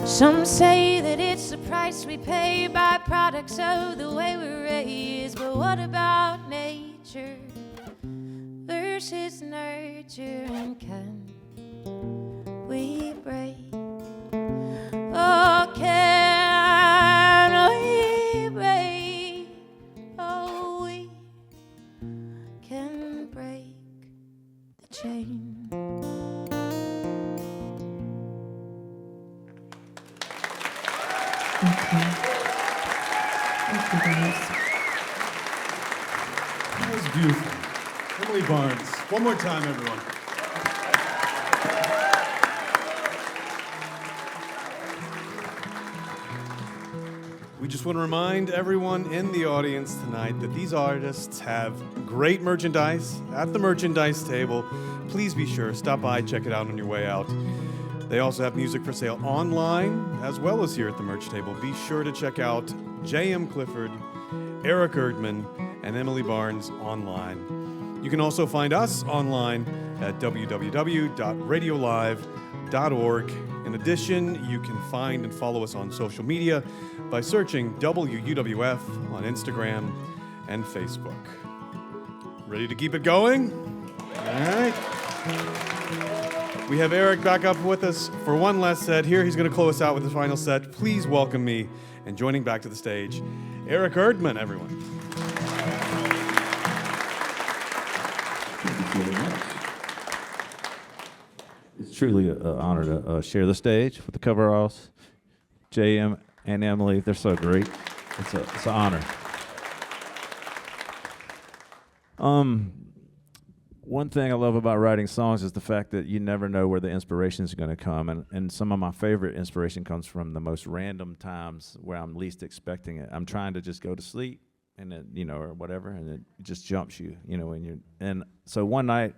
Some say that it's the price we pay, by products of the way we're raised. But what about nature versus nurture? And can we break? Oh, can we break? Oh, we can break the chain. Okay. Thank you, guys. That was beautiful. Emily Barnes. One more time, everyone. We just want to remind everyone in the audience tonight that these artists have great merchandise at the merchandise table. Please be sure, stop by, check it out on your way out. They also have music for sale online as well as here at the merch table. Be sure to check out J.M. Clifford, Eric Erdman, and Emily Barnes online. You can also find us online at www.radiolive.org. In addition, you can find and follow us on social media by searching WUWF on Instagram and Facebook. Ready to keep it going? All right. We have Eric back up with us for one last set. Here he's going to close us out with his final set. Please welcome me, and joining back to the stage, Eric Erdman, everyone. Thank you very much. It's truly an honor to share the stage with the coveralls. JM and Emily, they're so great. It's an honor. One thing I love about writing songs is the fact that you never know where the inspiration is going to come. And some of my favorite inspiration comes from the most random times where I'm least expecting it. I'm trying to just go to sleep, and it, or whatever, and it just jumps you, when you're. And so one night,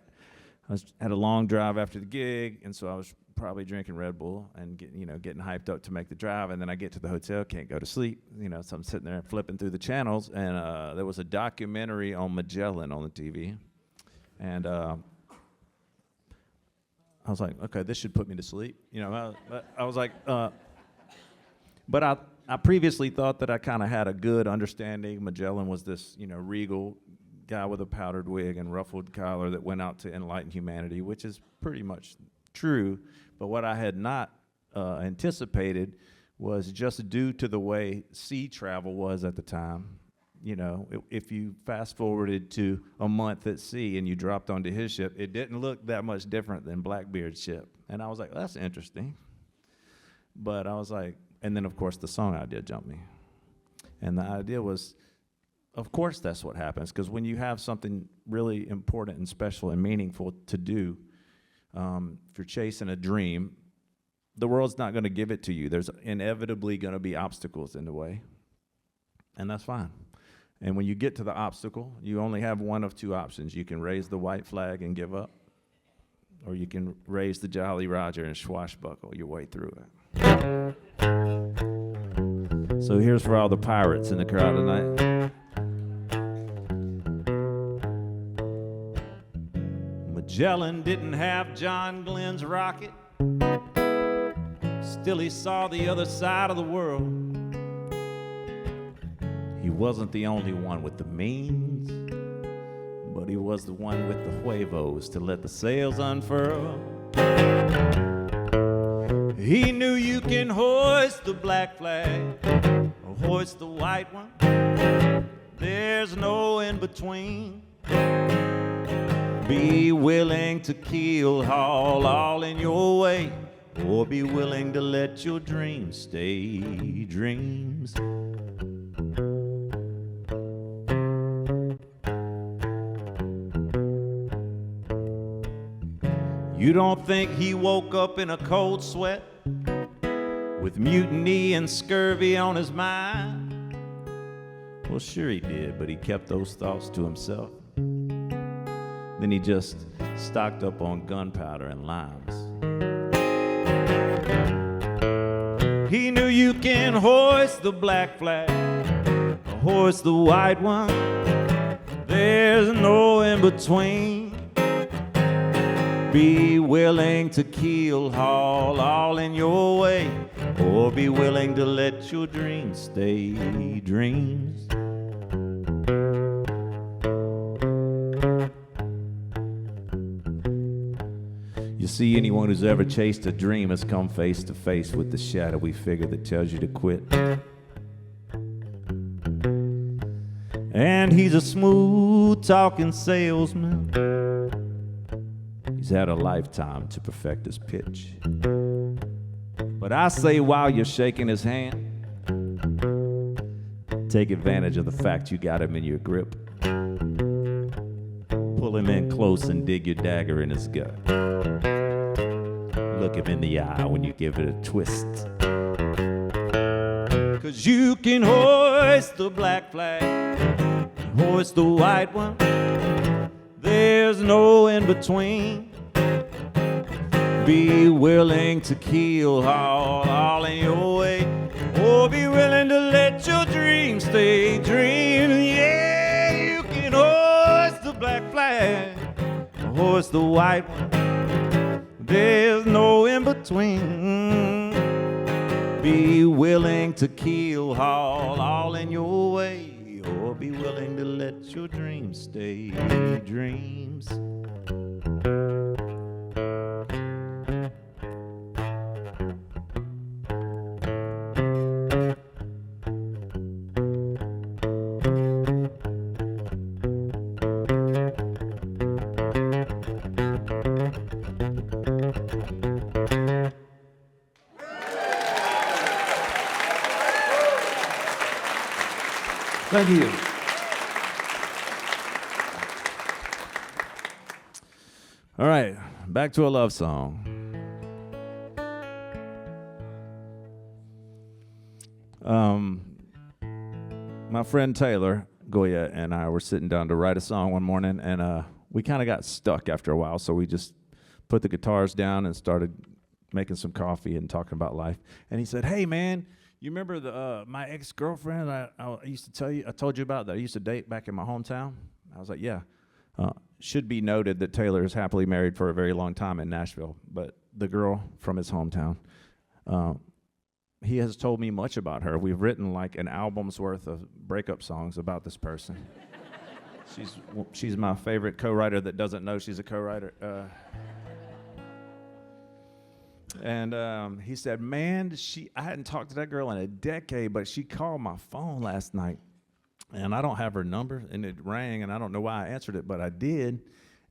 I had a long drive after the gig, and so I was probably drinking Red Bull and getting hyped up to make the drive. And then I get to the hotel, can't go to sleep, so I'm sitting there flipping through the channels, and there was a documentary on Magellan on the TV. And I was like, okay, this should put me to sleep. I was like, but I previously thought that I kind of had a good understanding. Magellan was this, regal guy with a powdered wig and ruffled collar that went out to enlighten humanity, which is pretty much true. But what I had not anticipated was just due to the way sea travel was at the time. If you fast forwarded to a month at sea and you dropped onto his ship, it didn't look that much different than Blackbeard's ship. And I was like, that's interesting. But I was like, and then of course the song idea jumped me. And the idea was, of course that's what happens, because when you have something really important and special and meaningful to do, if you're chasing a dream, the world's not going to give it to you. There's inevitably going to be obstacles in the way, and that's fine. And when you get to the obstacle, you only have one of two options. You can raise the white flag and give up, or you can raise the Jolly Roger and swashbuckle your way through it. So here's for all the pirates in the crowd tonight. Magellan didn't have John Glenn's rocket. Still he saw the other side of the world. He wasn't the only one with the means, but he was the one with the huevos to let the sails unfurl. He knew you can hoist the black flag or hoist the white one. There's no in between. Be willing to keel haul all in your way, or be willing to let your dreams stay dreams. You don't think he woke up in a cold sweat with mutiny and scurvy on his mind? Well, sure he did, but he kept those thoughts to himself. Then he just stocked up on gunpowder and limes. He knew you can hoist the black flag, or hoist the white one. There's no in between. Be willing to keel haul all in your way, or be willing to let your dreams stay dreams. You see, anyone who's ever chased a dream has come face to face with the shadowy figure that tells you to quit. And he's a smooth-talking salesman. He's had a lifetime to perfect his pitch. But I say, while you're shaking his hand, take advantage of the fact you got him in your grip. Pull him in close and dig your dagger in his gut. Look him in the eye when you give it a twist. 'Cause you can hoist the black flag, hoist the white one. There's no in between. Be willing to keel haul all in your way, or be willing to let your dreams stay dreams. Yeah, you can hoist the black flag, hoist the white one. There's no in between. Be willing to keel haul all in your way, or be willing to let your dreams stay dreams. Thank you. All right, back to a love song. My friend Taylor Goya and I were sitting down to write a song one morning, and we kind of got stuck after a while, so we just put the guitars down and started making some coffee and talking about life. And he said, "Hey, man, you remember my ex-girlfriend I used to tell you, I told you about that I used to date back in my hometown?" I was like, "Yeah." Should be noted that Taylor is happily married for a very long time in Nashville, but the girl from his hometown, he has told me much about her. We've written like an album's worth of breakup songs about this person. She's my favorite co-writer that doesn't know she's a co-writer. And he said, "Man, I hadn't talked to that girl in a decade, but she called my phone last night, and I don't have her number, and it rang, and I don't know why I answered it, but I did.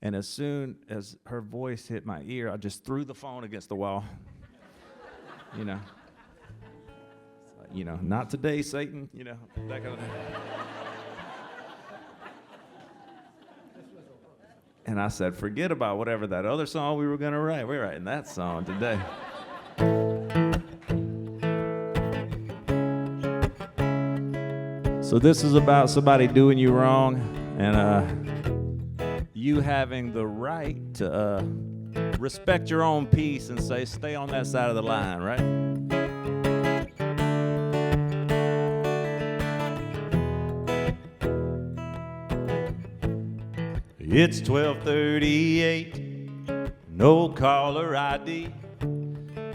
And as soon as her voice hit my ear, I just threw the phone against the wall." Not today, Satan, that kind of thing. And I said, forget about whatever that other song we were going to write. We're writing that song today. So this is about somebody doing you wrong and you having the right to respect your own peace and say, stay on that side of the line, right? It's 12:38, no caller ID.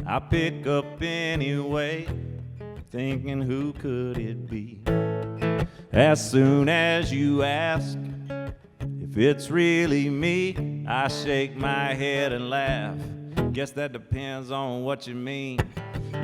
I pick up anyway, thinking who could it be? As soon as you ask if it's really me, I shake my head and laugh. Guess that depends on what you mean.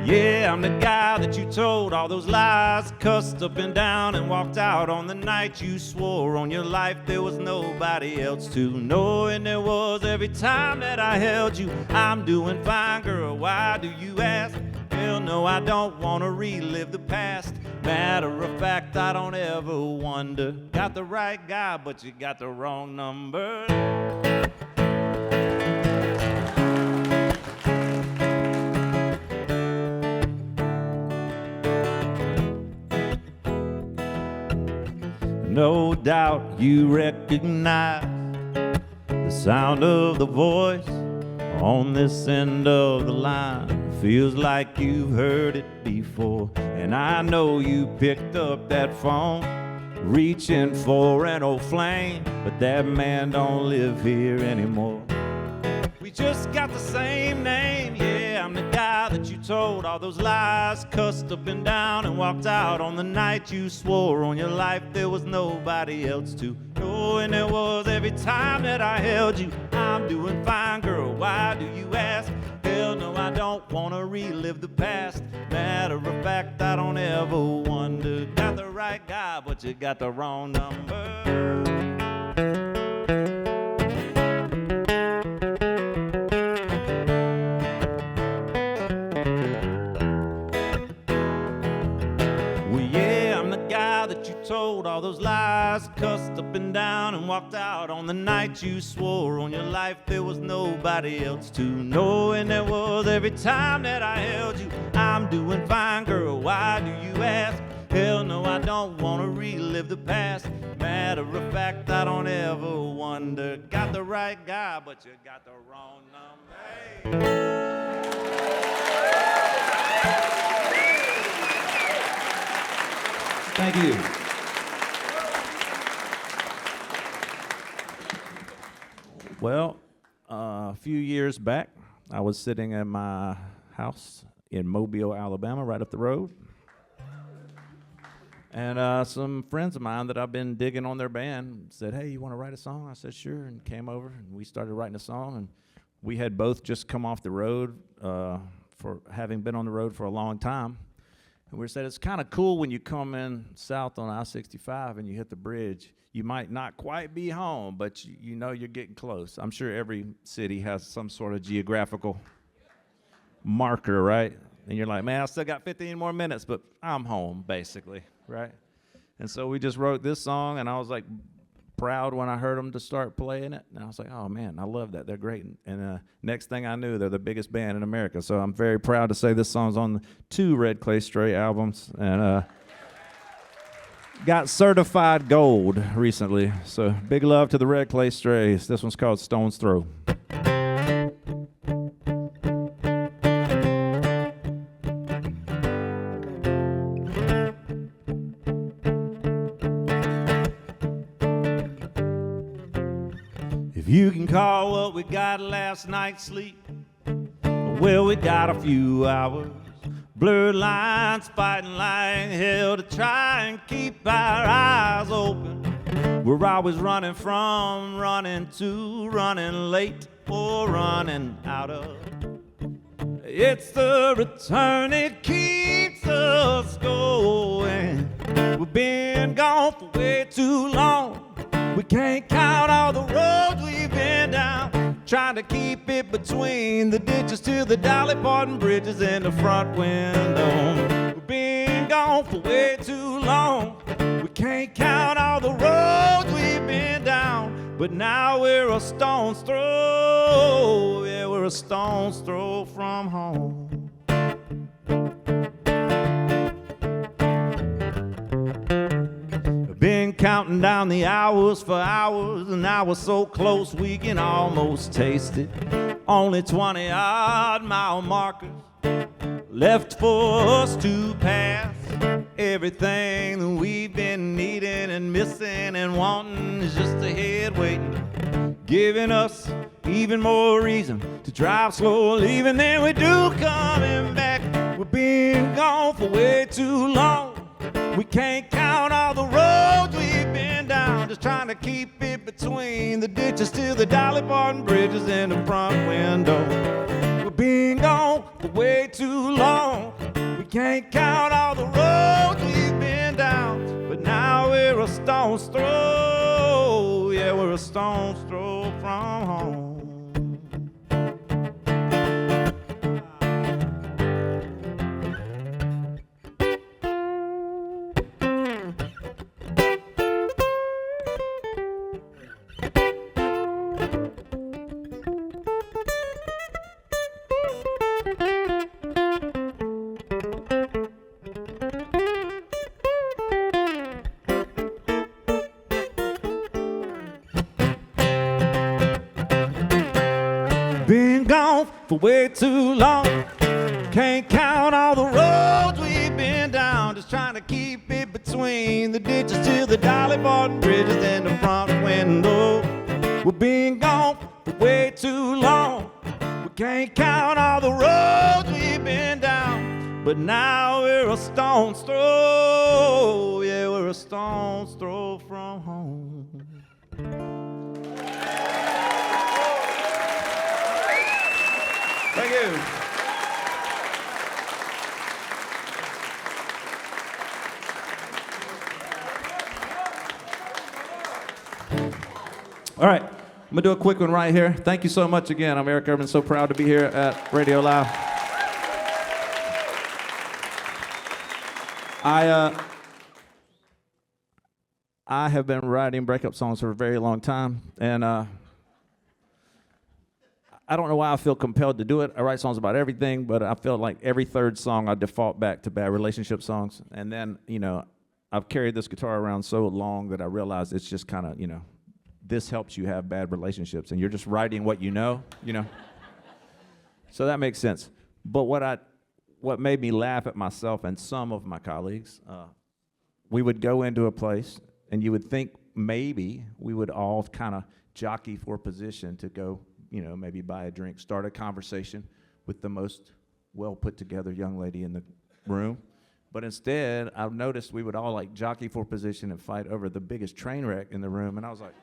Yeah, I'm the guy that you told all those lies, cussed up and down and walked out on the night you swore on your life there was nobody else to know. And there was every time that I held you. I'm doing fine, girl, why do you ask? Hell no, I don't want to relive the past. Matter of fact, I don't ever wonder. Got the right guy, but you got the wrong number. No doubt you recognize the sound of the voice on this end of the line. Feels like you've heard it before. And I know you picked up that phone, reaching for an old flame, but that man don't live here anymore. We just got the same name, yeah, I'm the guy that you told all those lies, cussed up and down and walked out on the night you swore on your life there was nobody else to know. And it was every time that I held you. I'm doing fine, girl, why do you ask? Hell no, I don't want to relive the past. Matter of fact, I don't ever wonder. Got the right guy, but you got the wrong number. Told all those lies, cussed up and down and walked out on the night you swore on your life there was nobody else to know. And there was every time that I held you. I'm doing fine, girl, why do you ask? Hell no, I don't want to relive the past. Matter of fact, I don't ever wonder. Got the right guy, but you got the wrong number. Thank you. Well, a few years back, I was sitting in my house in Mobile, Alabama, right up the road. And some friends of mine that I've been digging on their band said, hey, you want to write a song? I said, sure, and came over, and we started writing a song. And we had both just come off the road for having been on the road for a long time. And we said, it's kind of cool when you come in south on I-65 and you hit the bridge. You might not quite be home, but you know you're getting close. I'm sure every city has some sort of geographical marker, right? And you're like, man, I still got 15 more minutes, but I'm home, basically, right? And so we just wrote this song, and I was like proud when I heard them to start playing it. And I was like, oh, man, I love that. They're great. And next thing I knew, they're the biggest band in America. So I'm very proud to say this song's on 2 Red Clay Stray albums. And got certified gold recently. So big love to the Red Clay Strays. This one's called Stone's Throw. If you can call what we got last night's sleep, well, we got a few hours. Blurred lines fighting like hell to try and keep our eyes open. We're always running from, running to, running late or running out of. It's the return that keeps us going. We've been gone for way too long. We can't count all the roads we've been down, trying to keep it between the ditches to the Dolly Parton bridges in the front window. We've been gone for way too long. We can't count all the roads we've been down, but now we're a stone's throw. Yeah, we're a stone's throw from home. Been counting down the hours for hours, and now we're so close we can almost taste it. Only 20-odd mile markers left for us to pass. Everything that we've been needing and missing and wanting is just ahead waiting, giving us even more reason to drive slow, leaving. Then we do coming back. We've been gone for way too long. We can't count all the roads we've been down, just trying to keep it between the ditches till the Dolly Parton bridges in the front window. We've been gone for way too long. We can't count all the roads we've been down, but now we're a stone's throw. Yeah, we're a stone's throw from home. Been gone for way too long. Can't count all the roads we've been down, just trying to keep it between the ditches till the Dolly Parton bridges in the front window. We've been gone for way too long. We can't count all the roads we've been down, but now we're a stone's throw. Yeah, we're a stone's throw from home. Thank you. All right, I'm gonna do a quick one right here. Thank you so much again. I'm Eric Erdman, so proud to be here at Radio Live. I have been writing breakup songs for a very long time, and I don't know why I feel compelled to do it. I write songs about everything, but I feel like every third song I default back to bad relationship songs. And then, I've carried this guitar around so long that I realize it's just kind of, this helps you have bad relationships, and you're just writing what you know. So that makes sense. But what made me laugh at myself and some of my colleagues, we would go into a place, and you would think maybe we would all kind of jockey for position to go, maybe buy a drink, start a conversation with the most well put together young lady in the room. But instead, I've noticed we would all like jockey for position and fight over the biggest train wreck in the room. And I was like,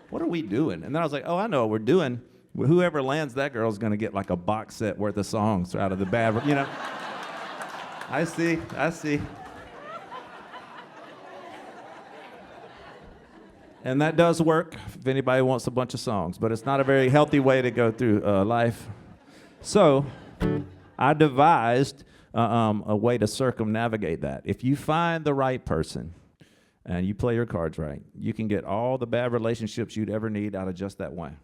what are we doing? And then I was like, oh, I know what we're doing. Whoever lands that girl is going to get like a box set worth of songs out of the bad, I see. And that does work if anybody wants a bunch of songs, but it's not a very healthy way to go through life. So I devised a way to circumnavigate that. If you find the right person and you play your cards right, you can get all the bad relationships you'd ever need out of just that one.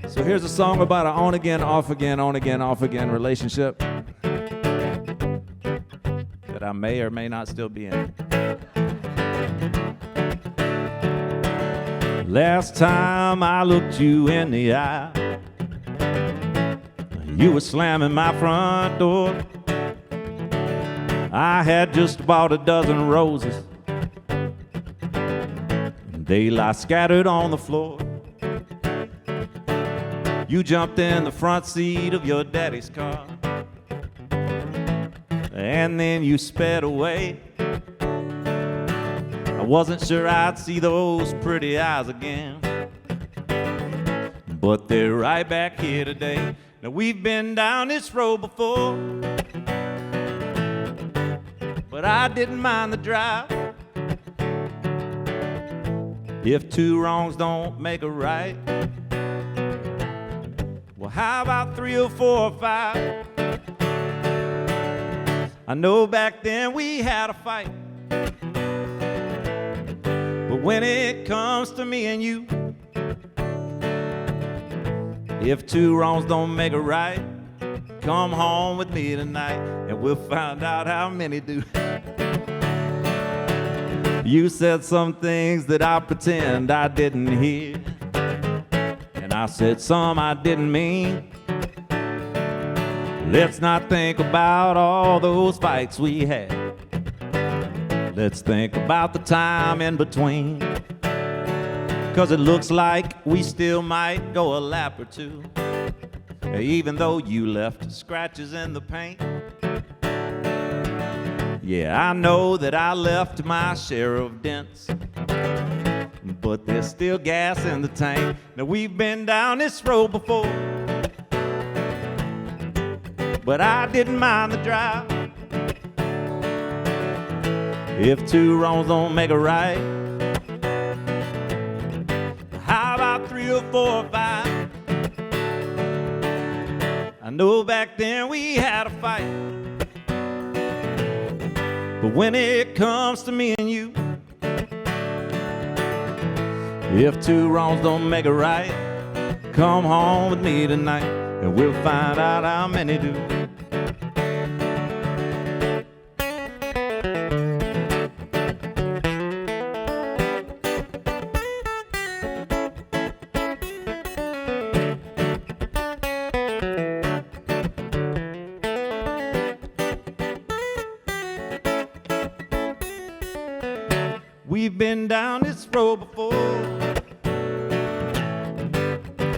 So here's a song about an on-again, off-again, on-again, off-again relationship that I may or may not still be in. Last time I looked you in the eye, you were slamming my front door. I had just bought a dozen roses, and they lie scattered on the floor. You jumped in the front seat of your daddy's car, and then you sped away. I wasn't sure I'd see those pretty eyes again, but they're right back here today. Now we've been down this road before, but I didn't mind the drive. If two wrongs don't make a right, well, how about 3 or 4 or 5? I know back then we had a fight, but when it comes to me and you, if two wrongs don't make a right, come home with me tonight and we'll find out how many do. You said some things that I pretend I didn't hear, and I said some I didn't mean. Let's not think about all those fights we had. Let's think about the time in between, 'cause it looks like we still might go a lap or two, even though you left scratches in the paint. Yeah, I know that I left my share of dents, but there's still gas in the tank. Now we've been down this road before, but I didn't mind the drive. If two wrongs don't make a right, how about 3 or 4 or 5? I know back then we had a fight, but when it comes to me and you, if two wrongs don't make a right, come home with me tonight and we'll find out how many do. We've been down this road before,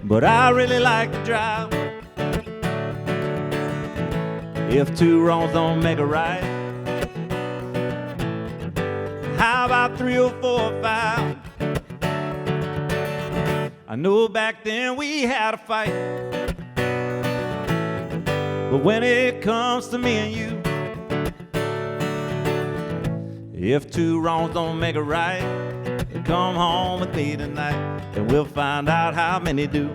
but I really like to drive. If two wrongs don't make a right, how about 3 or 4 or 5? I know back then we had a fight, but when it comes to me and you, if two wrongs don't make a right, come home with me tonight and we'll find out how many do.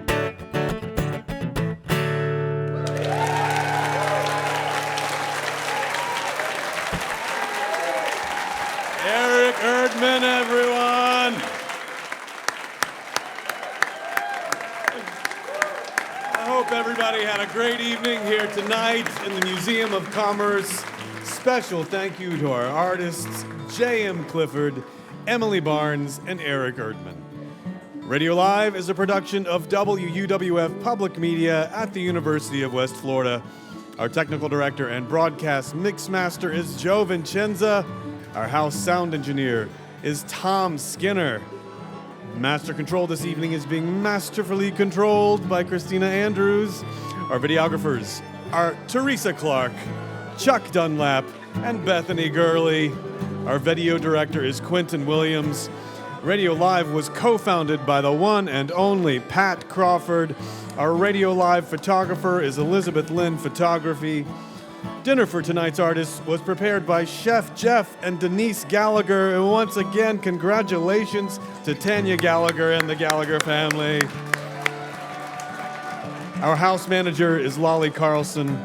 Eric Erdman, everyone. I hope everybody had a great evening here tonight in the Museum of Commerce. Special thank you to our artists, J.M. Clifford, Emily Barnes, and Eric Erdman. Radio Live is a production of WUWF Public Media at the University of West Florida. Our technical director and broadcast mixmaster is Joe Vincenza. Our house sound engineer is Tom Skinner. Master Control this evening is being masterfully controlled by Christina Andrews. Our videographers are Teresa Clark, Chuck Dunlap, and Bethany Gurley. Our video director is Quentin Williams. Radio Live was co-founded by the one and only Pat Crawford. Our Radio Live photographer is Elizabeth Lynn Photography. Dinner for tonight's artists was prepared by Chef Jeff and Denise Gallagher. And once again, congratulations to Tanya Gallagher and the Gallagher family. Our house manager is Lolly Carlson.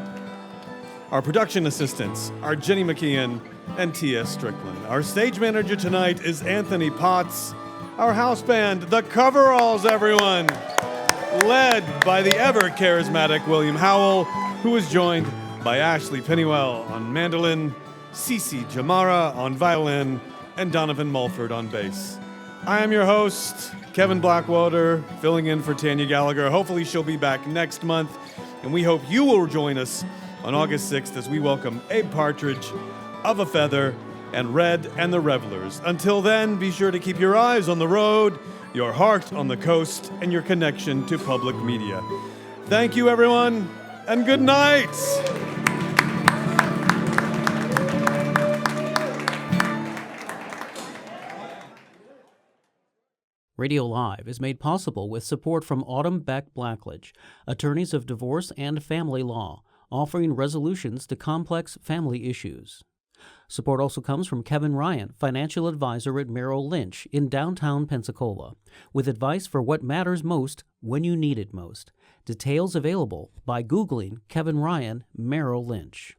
Our production assistants are Jenny McKeon and T.S. Strickland. Our stage manager tonight is Anthony Potts. Our house band, the Coveralls, everyone, led by the ever-charismatic William Howell, who is joined by Ashley Pennywell on mandolin, Cece Jamara on violin, and Donovan Mulford on bass. I am your host, Kevin Blackwater, filling in for Tanya Gallagher. Hopefully she'll be back next month, and we hope you will join us on August 6th as we welcome Abe Partridge, Of a Feather, and Red and the Revelers. Until then, be sure to keep your eyes on the road, your heart on the coast, and your connection to public media. Thank you, everyone, and good night. Radio Live is made possible with support from Autumn Beck Blackledge, attorneys of divorce and family law, offering resolutions to complex family issues. Support also comes from Kevin Ryan, financial advisor at Merrill Lynch in downtown Pensacola, with advice for what matters most when you need it most. Details available by Googling Kevin Ryan, Merrill Lynch.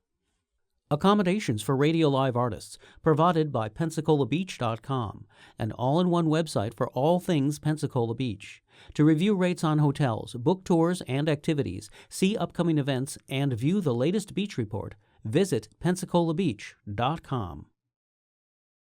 Accommodations for RadioLive artists provided by PensacolaBeach.com, an all-in-one website for all things Pensacola Beach. To review rates on hotels, book tours and activities, see upcoming events, and view the latest beach report, visit PensacolaBeach.com.